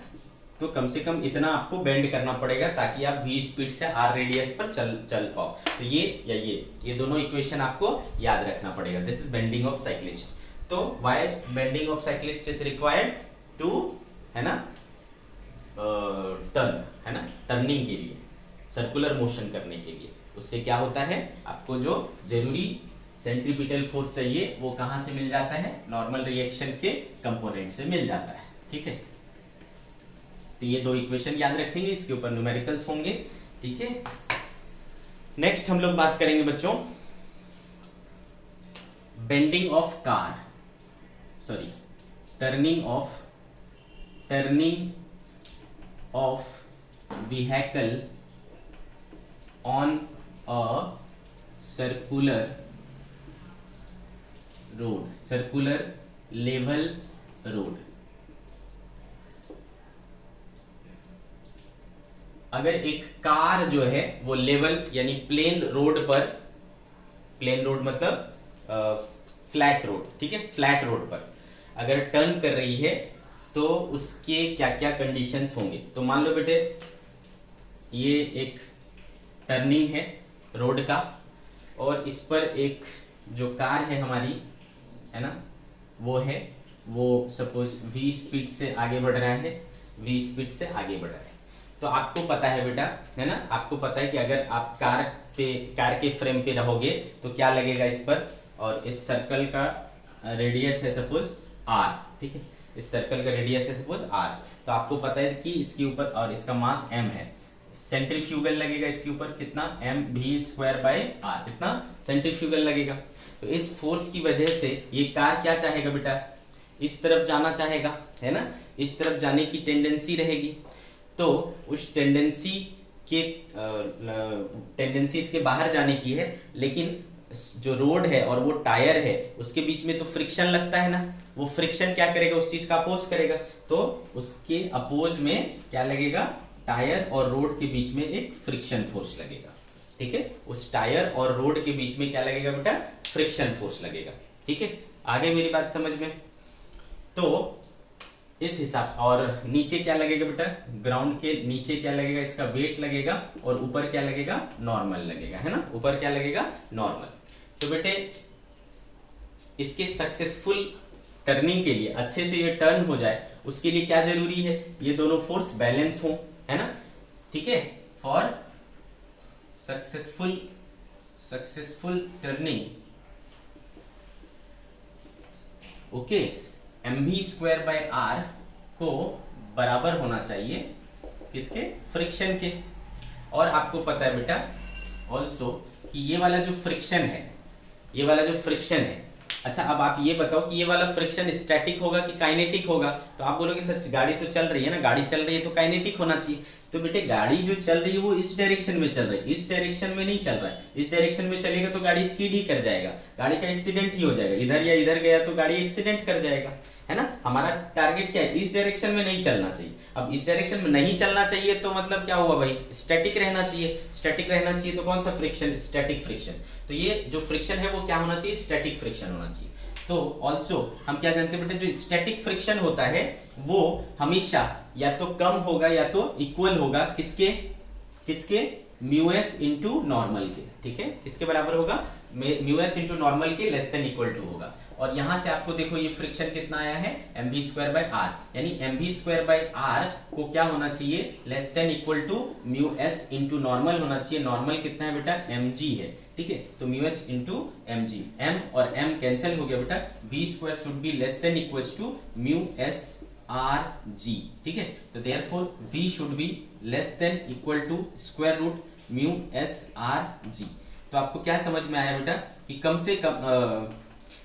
तो कम से कम इतना आपको बेंड करना पड़ेगा ताकि आप v स्पीड से r रेडियस पर चल पाओ। तो ये या ये दोनों इक्वेशन आपको याद रखना पड़ेगा। This is bending of cyclist. तो why bending of cyclist is required to, है ना, टर्न, है ना, टर्निंग के लिए, सर्कुलर मोशन करने के लिए। उससे क्या होता है, आपको जो जरूरी सेंट्रीपिटल फोर्स चाहिए वो कहां से मिल जाता है, नॉर्मल रिएक्शन के कंपोनेंट से मिल जाता है, ठीक है। तो ये दो इक्वेशन याद रखेंगे, इसके ऊपर न्यूमेरिकल्स होंगे, ठीक है। नेक्स्ट हम लोग बात करेंगे बच्चों bending of car, sorry turning of vehicle on a circular road, circular level road. अगर एक कार जो है वो लेवल यानी प्लेन रोड पर, प्लेन रोड मतलब फ्लैट रोड, ठीक है, फ्लैट रोड पर अगर टर्न कर रही है तो उसके क्या क्या कंडीशंस होंगे। तो मान लो बेटे ये एक टर्निंग है रोड का और इस पर एक जो कार है हमारी, है ना, वो सपोज v स्पीड से आगे बढ़ रहा है, v स्पीड से आगे बढ़ रहा है। तो आपको पता है बेटा, है ना, आपको पता है कि अगर आप कार के फ्रेम पे रहोगे तो क्या लगेगा इस पर, और इस सर्कल का रेडियस है सपोज r, ठीक है, इस सर्कल का रेडियस है सपोज r। तो आपको पता है कि इसके ऊपर, और इसका मास m है, सेंट्रीफ्यूगल लगेगा इसके ऊपर कितना, mv²/r, कितना सेंट्रीफ्यूगल लगेगा। तो इस फोर्स की वजह से ये कार क्या चाहेगा बेटा, इस तरफ जाना चाहेगा, है ना, इस तरफ जाने की टेंडेंसी रहेगी। तो उस टेंडेंसी इसके बाहर जाने की है, लेकिन जो रोड है और वो टायर है उसके बीच में तो फ्रिक्शन लगता है ना, वो फ्रिक्शन क्या करेगा, उस चीज का अपोज करेगा। तो उसके अपोज में क्या लगेगा, टायर और रोड के बीच में एक फ्रिक्शन फोर्स लगेगा, ठीक है। उस टायर और रोड के बीच में क्या लगेगा बेटा, फ्रिक्शन फोर्स लगेगा, ठीक है। आगे मेरी बात समझ में। तो इस हिसाब, और नीचे क्या लगेगा बेटा, ग्राउंड के नीचे क्या लगेगा, इसका वेट लगेगा, और ऊपर क्या लगेगा, नॉर्मल लगेगा, है ना, ऊपर क्या लगेगा, नॉर्मल। तो बेटे इसके सक्सेसफुल टर्निंग के लिए, अच्छे से ये टर्न हो जाए, उसके लिए क्या जरूरी है, ये दोनों फोर्स बैलेंस हो, है ना, ठीक है। For successful turning, okay, mv²/r को बराबर होना चाहिए किसके, फ्रिक्शन के। और आपको पता है बेटा ऑल्सो कि ये वाला जो फ्रिक्शन है, अच्छा अब आप ये बताओ कि ये वाला फ्रिक्शन स्टैटिक होगा कि काइनेटिक होगा। तो आप बोलोगे सर गाड़ी तो चल रही है ना, गाड़ी चल रही है तो काइनेटिक होना चाहिए। तो बेटे गाड़ी जो चल रही है वो इस डायरेक्शन में चल रही है, इस डायरेक्शन में नहीं चल रहा है। इस डायरेक्शन में चलेगा तो गाड़ी स्किड ही कर जाएगा, गाड़ी का एक्सीडेंट ही हो जाएगा। इधर या इधर गया तो गाड़ी एक्सीडेंट कर जाएगा, है ना। हमारा टारगेट क्या है, इस डायरेक्शन में नहीं चलना चाहिए। अब इस डायरेक्शन में नहीं चलना चाहिए तो मतलब क्या हुआ भाई, स्टैटिक रहना चाहिए। स्टैटिक रहना चाहिए तो कौन सा फ्रिक्शन, स्टैटिक फ्रिक्शन। तो ये जो फ्रिक्शन है वो क्या होना चाहिए, स्टैटिक फ्रिक्शन होना चाहिए। तो ऑल्सो हम क्या जानते हैं बेटे, जो स्टैटिक फ्रिक्शन होता है वो हमेशा या तो कम होगा या तो इक्वल होगा किसके μs इंटू नॉर्मल के, ठीक है, किसके बराबर होगा, μs इंटू नॉर्मल के लेस देन इक्वल टू होगा। और यहां से आपको देखो ये फ्रिक्शन कितना आया है, mv²/r, यानी mv²/r को क्या होना चाहिए, less than equal to μs into normal होना चाहिए। नॉर्मल कितना है बेटा, mg है, ठीक है। तो μs इंटू mg, m और m कैंसिल हो गया बेटा, v² should be less than equals to μs rg, ठीक है। तो therefore v should be less than equal to square root μs rg। तो आपको क्या समझ में आया बेटा कि कम से कम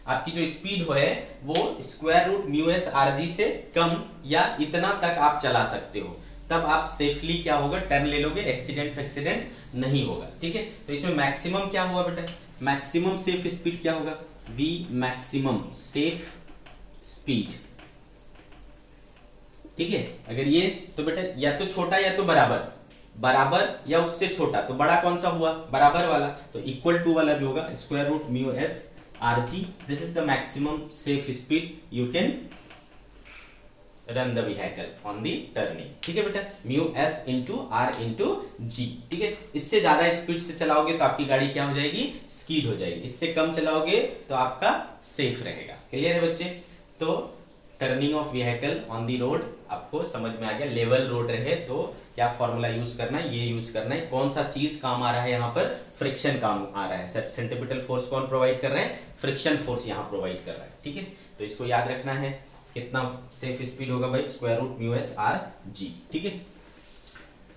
आपकी जो स्पीड है वो स्क्वायर रूट μs rg से कम या इतना तक आप चला सकते हो, तब आप सेफली क्या होगा, टर्न ले लोगे, एक्सीडेंट नहीं होगा, ठीक है। तो इसमें मैक्सिमम क्या हुआ बेटा, मैक्सिमम सेफ स्पीड क्या होगा, v मैक्सिमम सेफ स्पीड, ठीक है। अगर ये तो बेटा या तो छोटा या तो बराबर या उससे छोटा, तो बड़ा कौन सा हुआ, बराबर वाला। तो इक्वल टू वाला जो होगा square root μs rg, this is the maximum safe speed you can run the vehicle on the turning, ठीक है बेटा, μs into r into g, ठीक है। इससे ज्यादा स्पीड से चलाओगे तो आपकी गाड़ी क्या हो जाएगी, स्कीड हो जाएगी। इससे कम चलाओगे तो आपका सेफ रहेगा। क्लियर है बच्चे। तो turning of vehicle on the road आपको समझ में आ गया। लेवल रोड रहे तो क्या फॉर्मूला यूज करना है, ये यूज करना है। कौन सा चीज काम आ रहा है यहाँ पर, फ्रिक्शन काम आ रहा है। सेंट्रीपिटल फोर्स कौन प्रोवाइड कर रहा है, फ्रिक्शन फोर्स यहाँ प्रोवाइड कर रहा है, ठीक है। तो इसको याद रखना है, कितना सेफ स्पीड होगा भाई, स्क्वायर रूट μs rg, ठीक है।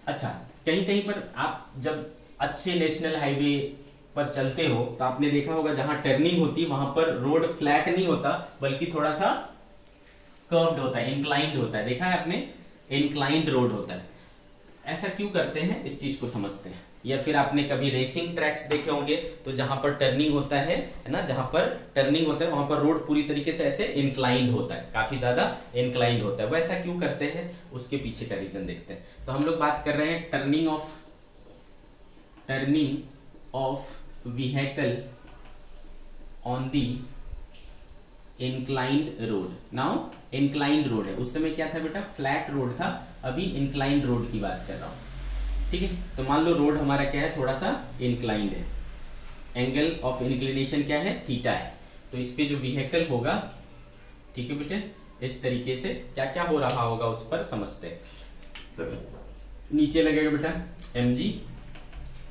अच्छा, कहीं पर आप जब अच्छे नेशनल हाईवे पर चलते हो तो आपने देखा होगा जहां टर्निंग होती है वहां पर रोड फ्लैट नहीं होता बल्कि थोड़ा सा कर्व्ड होता है, इंक्लाइंड होता है। देखा है आपने, इंक्लाइंड रोड होता है। ऐसा क्यों करते हैं, इस चीज को समझते हैं। या फिर आपने कभी रेसिंग ट्रैक्स देखे होंगे तो जहां पर टर्निंग होता है ना, जहां पर टर्निंग होता है वहां पर रोड पूरी तरीके से ऐसे इंक्लाइंड होता है, काफी ज्यादा इंक्लाइंड होता है। वैसा क्यों करते हैं, उसके पीछे का रीजन देखते हैं। तो हम लोग बात कर रहे हैं turning of vehicle on the inclined road. Now inclined road है, उस समय क्या था बेटा, फ्लैट रोड था, अभी इंक्लाइंड रोड की बात कर रहा हूं, ठीक है। तो मान लो रोड हमारा क्या है, थोड़ा सा इंक्लाइंड है, एंगल ऑफ इंक्लिनेशन क्या है, थीटा है। तो इस पे जो व्हीकल होगा, ठीक है बेटे, इस तरीके से क्या क्या हो रहा होगा उस पर समझते हैं। नीचे लगेगा बेटा mg,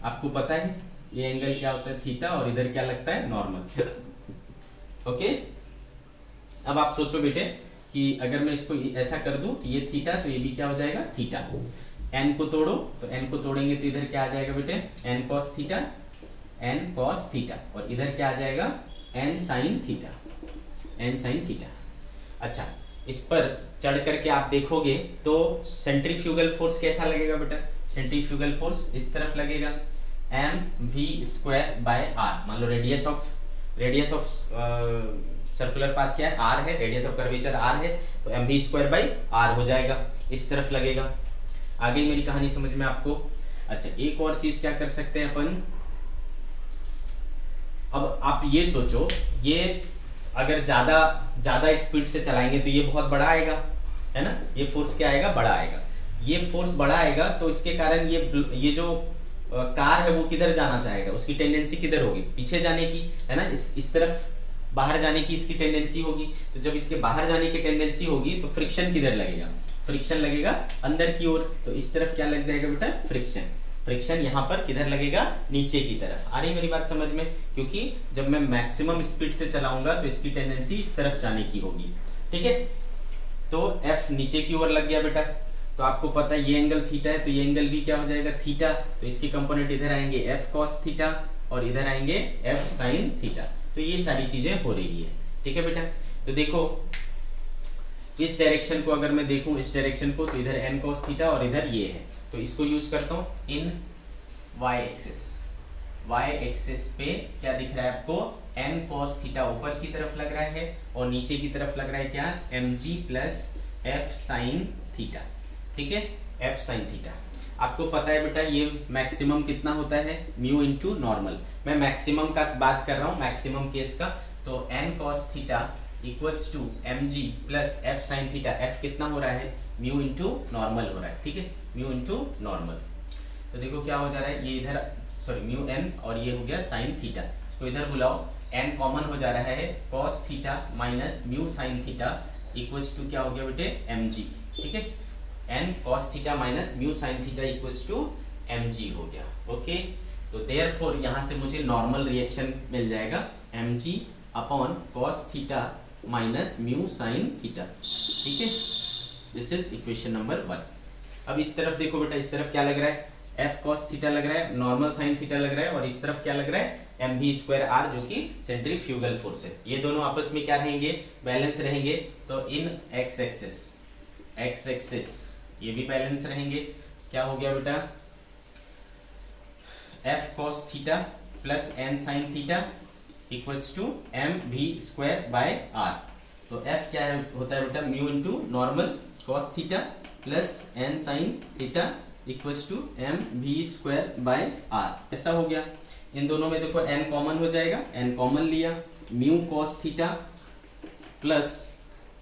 आपको पता है ये एंगल क्या होता है, थीटा, और इधर क्या लगता है, नॉर्मल, ओके। अब आप सोचो बेटे कि अगर मैं इसको ऐसा कर दूं तो ये थीटा, तो ये भी क्या हो जाएगा, थीटा। n को तोड़ो, तो n को तोड़ेंगे तो इधर क्या आ जाएगा बेटे, n cos थीटा, और इधर क्या आ जाएगा, n sin थीटा। अच्छा, इस पर चढ़ करके आप देखोगे तो सेंट्रीफ्यूगल फोर्स कैसा लगेगा बेटा, सेंट्रीफ्यूगल फोर्स इस तरफ लगेगा, mv²/r। मान लो रेडियस ऑफ सर्कुलर पाथ क्या है, r है, रेडियस ऑफ कर्वेचर r है, तो mv²/r हो जाएगा, इस तरफ लगेगा। आगे मेरी कहानी समझ में आपको। अच्छा, एक और चीज क्या कर सकते हैं अपन, अब आप ये सोचो, ये अगर ज्यादा ज्यादा स्पीड से चलाएंगे तो ये बहुत बड़ा आएगा, है ना, ये फोर्स क्या आएगा, बड़ा आएगा। ये फोर्स बड़ा आएगा तो इसके कारण ये जो कार है वो किधर जाना चाहेगा, उसकी टेंडेंसी किधर होगी, पीछे जाने की, है ना, इस तरफ बाहर जाने की इसकी टेंडेंसी होगी। तो जब इसके बाहर जाने की टेंडेंसी होगी तो फ्रिक्शन किधर लगेगा, फ्रिक्शन लगेगा अंदर की ओर। तो इस तरफ क्या लग जाएगा बेटा, फ्रिक्शन। फ्रिक्शन यहाँ पर किधर लगेगा, नीचे की तरफ। आ रही मेरी बात समझ में, क्योंकि जब मैं मैक्सिमम स्पीड से चलाऊंगा तो इसकी टेंडेंसी इस तरफ जाने की होगी, ठीक है। तो F नीचे की ओर लग गया बेटा। तो आपको पता है ये एंगल थीटा है, तो ये एंगल भी क्या हो जाएगा, थीटा। तो इसकी कंपोनेंट इधर आएंगे F cos थीटा और इधर आएंगे F sin थीटा। तो ये सारी चीजें हो रही है, ठीक है बेटा। तो देखो इस डायरेक्शन को अगर मैं देखूं, इस डायरेक्शन को, तो इधर n cos थीटा और इधर ये है, तो इसको यूज करता हूं इन y एक्सिस। y एक्सिस पे क्या दिख रहा है आपको, n cos थीटा ऊपर की तरफ लग रहा है और नीचे की तरफ लग रहा है क्या, mg plus f sin theta, ठीक है, f sin थीटा। आपको पता है बेटा ये मैक्सिमम कितना होता है, म्यू इंटू नॉर्मल। मैं मैक्सिमम का बात कर रहा हूँ, मैक्सिमम केस का। तो n cos theta equals to mg plus f sin theta. f कितना हो रहा है, म्यू इंटू नॉर्मल हो रहा है, ठीक है, म्यू इंटू नॉर्मल। तो देखो क्या हो जा रहा है, ये इधर सॉरी म्यू n और ये हो गया sin थीटा, इसको इधर बुलाओ, n कॉमन हो जा रहा है, cos theta minus mu sin theta equals to क्या हो गया बेटे, mg, ठीक है। n cos theta minus mu sin theta equals to mg हो गया, ओके। तो देयरफॉर यहाँ से मुझे नॉर्मल रिएक्शन मिल जाएगा, mg upon cos theta minus mu sin theta, ठीक है। This is equation number 1। अब इस तरफ देखो बेटा, इस तरफ क्या लग रहा है, f cos थीटा लग रहा है, नॉर्मल sin थीटा लग रहा है, और इस तरफ क्या लग रहा है, mv स्क्वायर r, जो कि सेंट्रीफ्यूगल फोर्स है। ये दोनों आपस में क्या रहेंगे, बैलेंस रहेंगे। तो इन x एक्सिस ये भी बैलेंस रहेंगे। क्या हो गया बेटा, f cos theta plus n sin theta equals to mv square by r। तो f क्या है, होता है बेटा mu into normal cos theta plus n sin theta equals to mv square by r। ऐसा हो गया। इन दोनों में देखो n कॉमन हो जाएगा, n कॉमन लिया, mu cos theta plus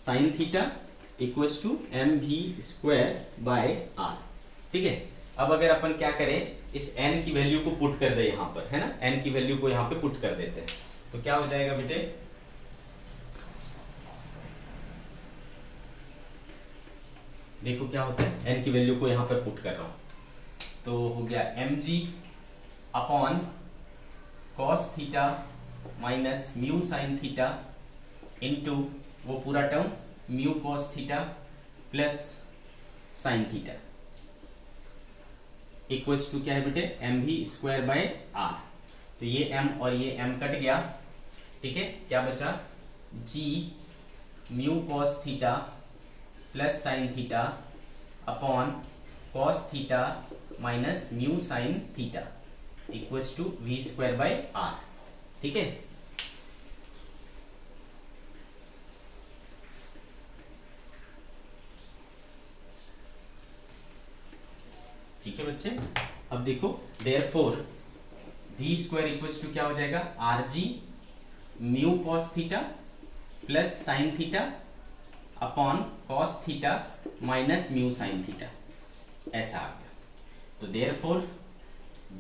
sin theta equals to mv square by r, ठीक है। अब अगर अपन क्या करें, इस n की वैल्यू को पुट कर दे यहाँ पर, है ना, n की वैल्यू को यहाँ पे पुट कर देते हैं, तो क्या हो जाएगा बेटे, देखो क्या होता है, n की वैल्यू को यहाँ पर पुट कर रहा हूँ, तो हो गया mg upon cos theta minus mu sin theta into वो पूरा term mu cos theta plus sin theta equals to क्या है बेटे, mv स्क्वायर बाय r। तो ये m और ये m कट गया, ठीक है, क्या बचा, g mu cos theta plus sin theta upon cos theta minus mu sin theta equals to v square by r, ठीक है। ठीक है बच्चे, अब देखो therefore v square equals to क्या हो जाएगा, rg mu cos theta plus sin theta upon cos theta minus mu sin theta, ऐसा आ गया। तो therefore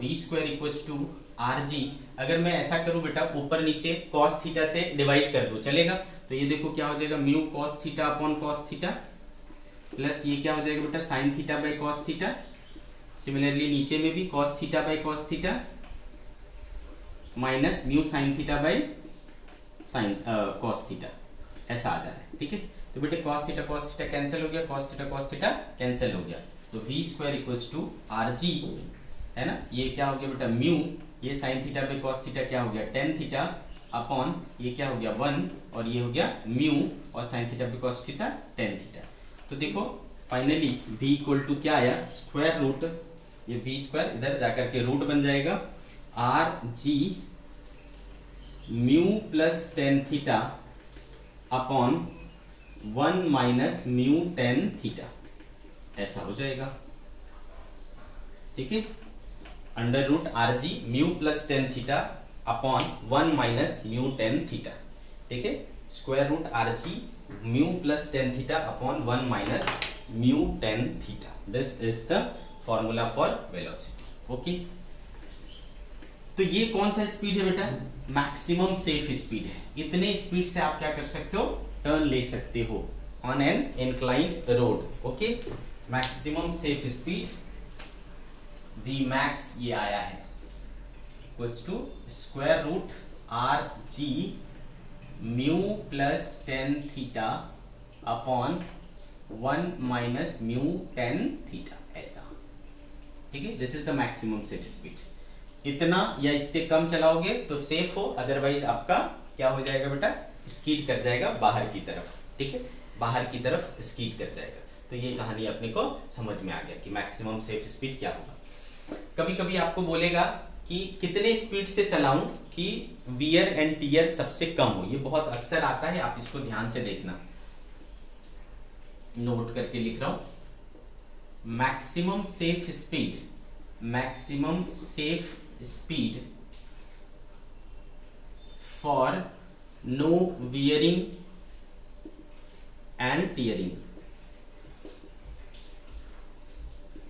v square equals to rg, अगर मैं ऐसा करूं बेटा, ऊपर नीचे cos थीटा से डिवाइड कर दो, चलेगा। तो ये देखो क्या हो जाएगा, mu cos theta upon cos theta plus ये क्या हो जाएगा बेटा, sin theta by cos theta. Similarly नीचे में भी cos theta by cos theta minus mu sin theta by cos theta, ऐसा आ जा रहा है, ठीक है। तो बेटे cos थीटा कैंसिल हो गया, cos थीटा कैंसिल हो गया। तो v square equals to rg, है ना, ये क्या हो गया बेटा म्यू, ये sin theta by cos theta क्या हो गया tan थीटा अपॉन ये क्या हो गया 1 और ये हो गया म्यू और sin theta by cos theta tan theta. तो देखो फाइनली v इक्वल टू क्या आया, स्क्वायर रूट, ये v स्क्वायर इधर जाकर के रूट बन जाएगा rg mu plus tan theta upon 1 minus mu tan theta, ऐसा हो जाएगा, ठीक है। Under root rg mu plus tan theta upon 1 minus mu tan theta, ठीक है। Square root R G mu plus tan theta upon 1 minus mu tan theta. This is the formula for velocity. Okay, तो ये कौन सा speed है बेटा? Maximum safe speed है। इतने स्पीड से आप क्या कर सकते हो? टर्न ले सकते हो on an inclined road. Okay, maximum safe speed V max ये आया है equals to square root R G mu plus tan theta upon 1 minus mu tan theta, ऐसा। ठीक है, this is the maximum safe speed. इतना या इससे कम चलाओगे तो सेफ हो, अदरवाइज आपका क्या हो जाएगा बेटा? स्कीड कर जाएगा बाहर की तरफ। ठीक है, बाहर की तरफ स्कीड कर जाएगा। तो ये कहानी अपने को समझ में आ गया कि मैक्सिमम सेफ स्पीड क्या होगा। कभी कभी आपको बोलेगा कि कितने स्पीड से चलाऊं कि वियर एंड टियर सबसे कम हो। ये बहुत अक्सर आता है, आप इसको ध्यान से देखना। नोट करके लिख रहा हूं, maximum safe speed, maximum safe speed for no wearing and tearing.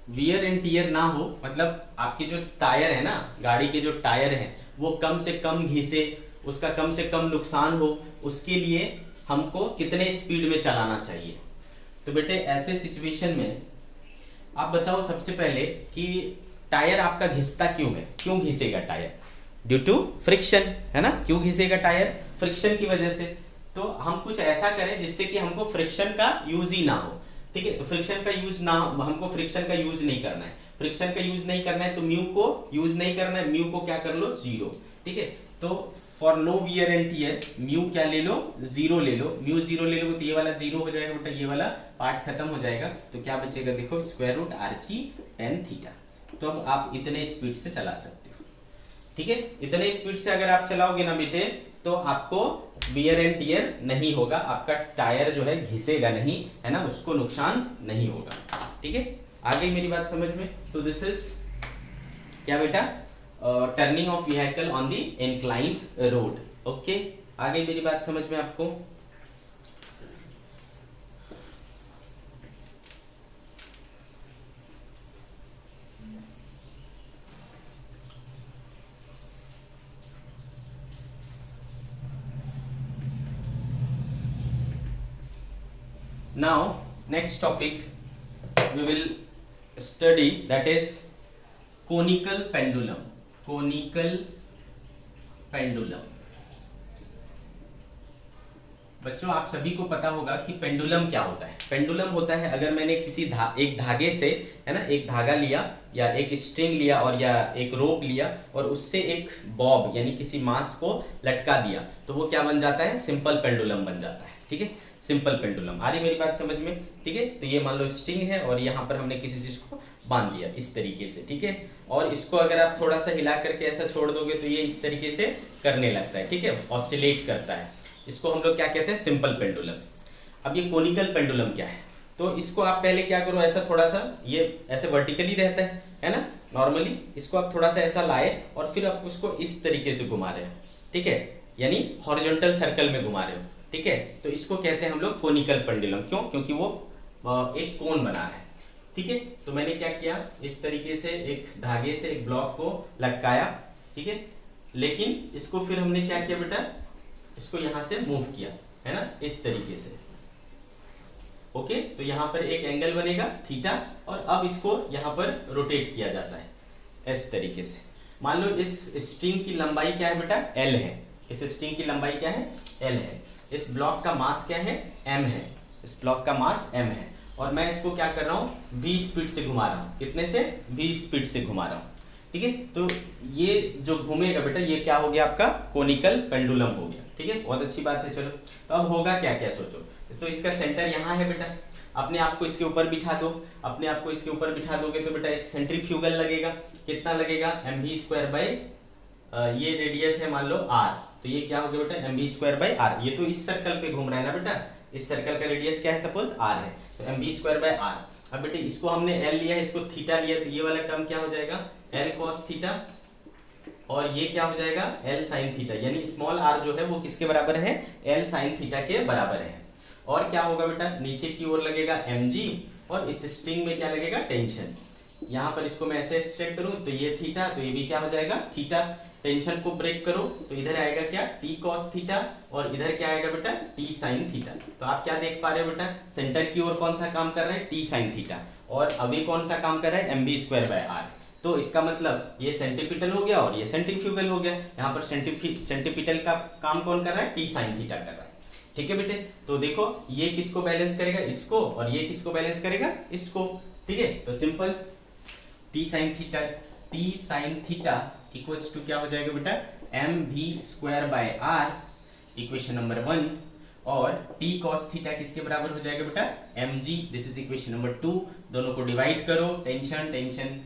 Wear and tear ना हो मतलब आपके जो टायर है ना, गाड़ी के जो टायर हैं वो कम से कम घिसे, उसका कम से कम नुकसान हो, उसके लिए हमको कितने स्पीड में चलाना चाहिए। तो बेटे ऐसे सिचुएशन में आप बताओ सबसे पहले कि टायर आपका घिसता क्यों है? क्यों घिसेगा टायर? ड्यू टू फ्रिक्शन, है ना? क्यों घिसेगा टायर? फ्रिक्शन की वजह से। तो हम कुछ ऐसा करें जिससे कि हमको फ्रिक्शन का यूज ही ना हो। ठीक है, तो फ्रिक्शन का यूज ना, हमको फ्रिक्शन का यूज नहीं करना है। फ्रिक्शन का यूज नहीं करना है तो म्यू को यूज नहीं करना है, म्यू को क्या कर लो? जीरो। ठीक है, तो for no wear and tear mu क्या ले लो? जीरो ले लो। म्यू जीरो ले लो तो ये वाला जीरो हो जाएगा बेटा, ये वाला पार्ट खत्म हो जाएगा। तो क्या बचेगा? देखो square root R G tan theta. तो अब आप इतने स्पीड से चला सकते हो। ठीक है, इतने स्पीड से अगर आप चलाओगे ना बेटे तो आपको वियर एंड टियर नहीं होगा, आपका टायर जो है घिसेगा नहीं, है ना? उसको नुकसान नहीं होगा। ठीक है, आ गई मेरी बात समझ में? तो दिस इज क्या बेटा? Turning of vehicle on the inclined road. Okay, आ गई मेरी बात समझ में आपको? Now next topic we will study, that is conical pendulum. Conical pendulum। बच्चों आप सभी को पता होगा कि पेंडुलम क्या होता है। पेंडुलम होता है अगर मैंने किसी एक धागे से, है ना, एक धागा लिया या एक स्ट्रिंग लिया और या एक रोप लिया और उससे एक बॉब यानी किसी मास को लटका दिया तो वो क्या बन जाता है? सिंपल पेंडुलम बन जाता है। ठीक है, सिंपल पेंडुलम। आ रही मेरी बात समझ में? ठीक है, तो ये मान लो स्ट्रिंग है और यहाँ पर हमने किसी चीज को बांध दिया इस तरीके से। ठीक है, और इसको अगर आप थोड़ा सा हिला करके ऐसा छोड़ दोगे तो ये इस तरीके से करने लगता है। ठीक है, ऑसिलेट करता है। इसको हम लोग क्या कहते हैं? Simple pendulum. अब ये कोनिकल पेंडुलम क्या है? तो इसको आप पहले क्या करो, ऐसा थोड़ा सा, ये ऐसे वर्टिकली रहता है ना नॉर्मली। इसको आप थोड़ा सा ऐसा लाए और फिर आप उसको इस तरीके से घुमा रहे हो। ठीक है, यानी हॉरिजॉन्टल सर्कल में घुमा रहे हो। ठीक है, तो इसको कहते हैं हम लोग कोनिकल पेंडुलम। क्यों? क्योंकि वो एक कोन बना है। ठीक है, तो मैंने क्या किया, इस तरीके से एक धागे से एक ब्लॉक को लटकाया। ठीक है, लेकिन इसको फिर हमने क्या किया बेटा, इसको यहां से मूव किया, है ना, इस तरीके से। ओके, तो यहां पर एक एंगल बनेगा थीटा और अब इसको यहां पर रोटेट किया जाता है इस तरीके से। मान लो इस स्ट्रिंग की लंबाई क्या है बेटा? एल है। इस स्ट्रिंग की लंबाई क्या है? एल है। इस ब्लॉक का मास क्या है? एम है। इस ब्लॉक का मास एम है और मैं इसको क्या कर रहा हूं? v स्पीड से घुमा रहा हूं। कितने से? v स्पीड से घुमा रहा हूं। ठीक है, तो ये जो घूमेगा बेटा ये क्या हो गया? आपका कोनिकल पेंडुलम हो गया। ठीक है, बहुत अच्छी बात है। चलो, तो अब होगा क्या क्या सोचो। तो इसका सेंटर यहाँ है बेटा, अपने आप को इसके ऊपर बिठा दो। अपने आप को इसके ऊपर बिठा दोगे तो बेटा एक सेंट्रीफ्यूगल लगेगा। कितना लगेगा? mv² बाई, ये रेडियस है मान लो r, तो ये क्या हो गया बेटा? mv² by r। ये तो इस सर्कल पे घूम रहा है ना बेटा, इस सर्कल का रेडियस क्या है? सपोज r है, तो mv² बाई r। अब बेटे इसको हमने l लिया है, इसको थीटा लिया, तो ये वाला टर्म क्या हो जाएगा? l cos थीटा और ये क्या हो जाएगा एल साइन थीटा, यानी स्मॉल आर जो है वो किसके बराबर है, एल साइन थीटा के बराबर है। और क्या होगा बेटा, नीचे की ओर लगेगा mg और इस स्ट्रिंग में क्या लगेगा टेंशन। यहाँ पर इसको मैं ऐसे एक्सटेंड करूं तो ये थीटा, तो ये भी क्या हो जाएगा थीटा। टेंशन को ब्रेक करो तो इधर आएगा क्या टी कॉस थीटा और इधर क्या आएगा बेटा टी साइन थीटा। तो आप क्या देख पा रहे हो बेटा, सेंटर की ओर कौन सा काम कर रहा है, टी साइन थीटा, और अभी कौन सा काम कर रहा है, mv²/r। तो इसका मतलब ये सेंटीपिटल हो गया और ये सेंट्रीफ्यूगल हो गया। यहाँ पर सेंटीपिटल का काम कौन कर रहा है, टी साइन थीटा कर रहा है। ठीक है बेटे, तो देखो ये किसको बैलेंस करेगा, इसको, और ये किसको बैलेंस करेगा, इसको। ठीक है, तो simple T sine theta equals to क्या हो जाएगा बेटा, mv²/r, इक्वेशन नंबर 1। और t cos थीटा किसके बराबर हो जाएगा बेटा, mg, this is equation number 2। दोनों को डिवाइड करो, टेंशन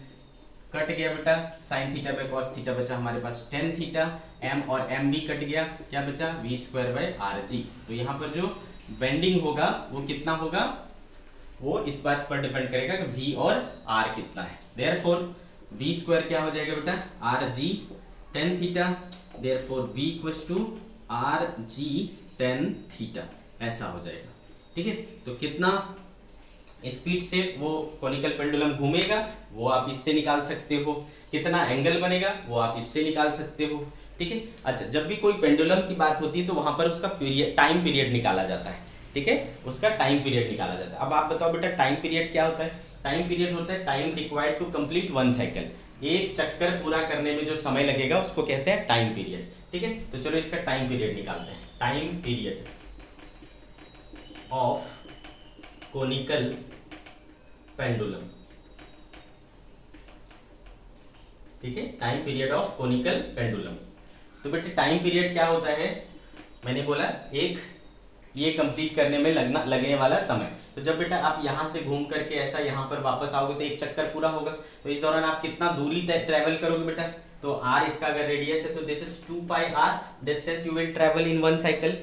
कट गया बेटा, sine theta by cos theta बचा हमारे पास टेन थीटा, m और m भी कट गया, क्या बचा v²/rg। तो यहाँ पर जो बेंडिंग होगा वो कितना होगा, वो इस बात पर डिपेंड करेगा कि v और r कितना है। देयरफॉर v² क्या हो जाएगा बेटा, rg tan theta, therefore v equals to rg tan theta, ऐसा हो जाएगा। ठीक है, तो कितना स्पीड से वो कोनिकल पेंडुलम घूमेगा वो आप इससे निकाल सकते हो, कितना एंगल बनेगा वो आप इससे निकाल सकते हो। ठीक है, अच्छा जब भी कोई पेंडुलम की बात होती है तो वहां पर उसका टाइम पीरियड निकाला जाता है। ठीक है, उसका टाइम पीरियड निकाला जाता है। अब आप बताओ बेटा टाइम पीरियड क्या होता है, टाइम पीरियड होता है time required to complete one cycle, एक चक्कर पूरा करने में जो समय लगेगा उसको कहते हैं टाइम पीरियड। ठीक है, तो चलो इसका टाइम पीरियड निकालते हैं। Time period of conical pendulum. ठीक है, time period of conical pendulum. तो बेटे टाइम पीरियड क्या होता है, मैंने बोला एक ये कंप्लीट करने में लगने वाला समय। तो जब बेटा आप यहां से घूम करके ऐसा यहां पर वापस आओगे तो एक चक्कर पूरा होगा, तो इस दौरान आप कितना दूरी ट्रेवल करोगे बेटा, तो r इसका अगर रेडियस है तो this is 2πr distance you will travel in one cycle.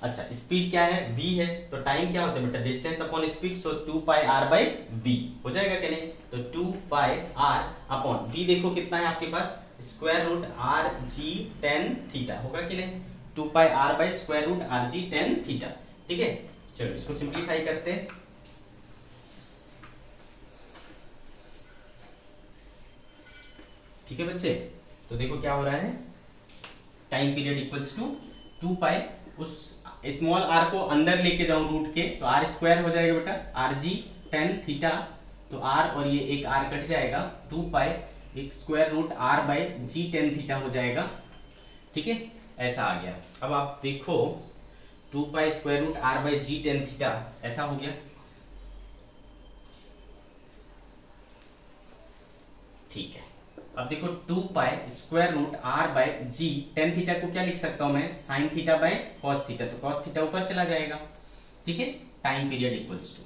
अच्छा स्पीड क्या है, v है, तो टाइम क्या होता है बेटा, डिस्टेंस अपॉन स्पीड, सो 2πr/v हो जाएगा कि नहीं, तो 2πr अपॉन v देखो कितना है आपके पास, √rg tan थीटा होगा कि नहीं, 2πr/√rg tan थीटा। ठीक है, चलो इसको सिंप्लीफाई करते हैं। ठीक है बच्चे, तो देखो क्या हो रहा है, टाइम पीरियड इक्वल्स टू 2π, उस स्मॉल r को अंदर लेके जाऊं रूट के तो r² हो जाएगा बेटा, rg tan थीटा, तो r और ये एक r कट जाएगा, 2π एक √r/g tan थीटा हो जाएगा। ठीक है, ऐसा आ गया। अब आप देखो 2π √r/g tan थीटा ऐसा हो गया। ठीक है, अब देखो 2π √r/g tan थीटा को क्या लिख सकता हूं मैं, sine theta by cos theta, तो कॉस थीटा ऊपर चला जाएगा। ठीक है, टाइम पीरियड इक्वल्स टू,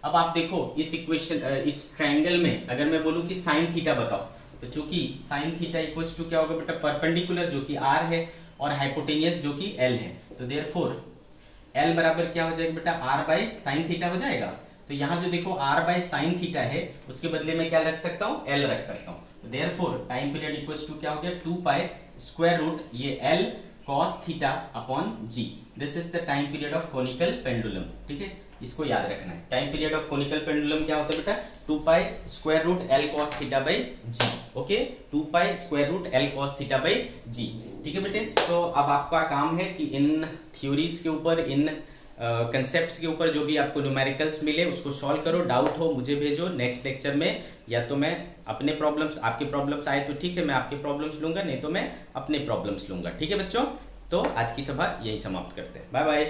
अब आप देखो इस इक्वेशन इस ट्रायंगल में अगर मैं बोलूं कि साइन थीटा बताओ, तो चूंकि साइन थीटा इक्वल्स टू क्या होगा बेटा, परपेंडिकुलर जो कि r है और हाइपोटेनियस जो कि l है, तो देयरफॉर l बराबर क्या हो जाएगा बेटा, r/sin थीटा हो जाएगा। तो यहाँ जो देखो r/sin थीटा है उसके बदले में क्या रख सकता हूँ, l रख सकता हूँ। Therefore time period equals to क्या हो गया, 2π ये l cos theta upon g, this is the time period of conical pendulum. ठीक है, इसको याद रखना है। Time period of conical pendulum क्या होता है बेटा, 2π √l cos theta by g। Okay, 2π √l cos theta by g। ठीक है बेटे, तो अब आपका काम है कि इन थ्योरीज के ऊपर, इन कंसेप्ट्स के ऊपर जो भी आपको न्यूमेरिकल्स मिले उसको सॉल्व करो, डाउट हो मुझे भेजो नेक्स्ट लेक्चर में, या तो मैं अपने प्रॉब्लम्स, आपके प्रॉब्लम्स आए तो ठीक है मैं आपके प्रॉब्लम्स लूंगा, नहीं तो मैं अपने प्रॉब्लम्स लूंगा। ठीक है बच्चों, तो आज की सभा यही समाप्त करते हैं, बाय बाय।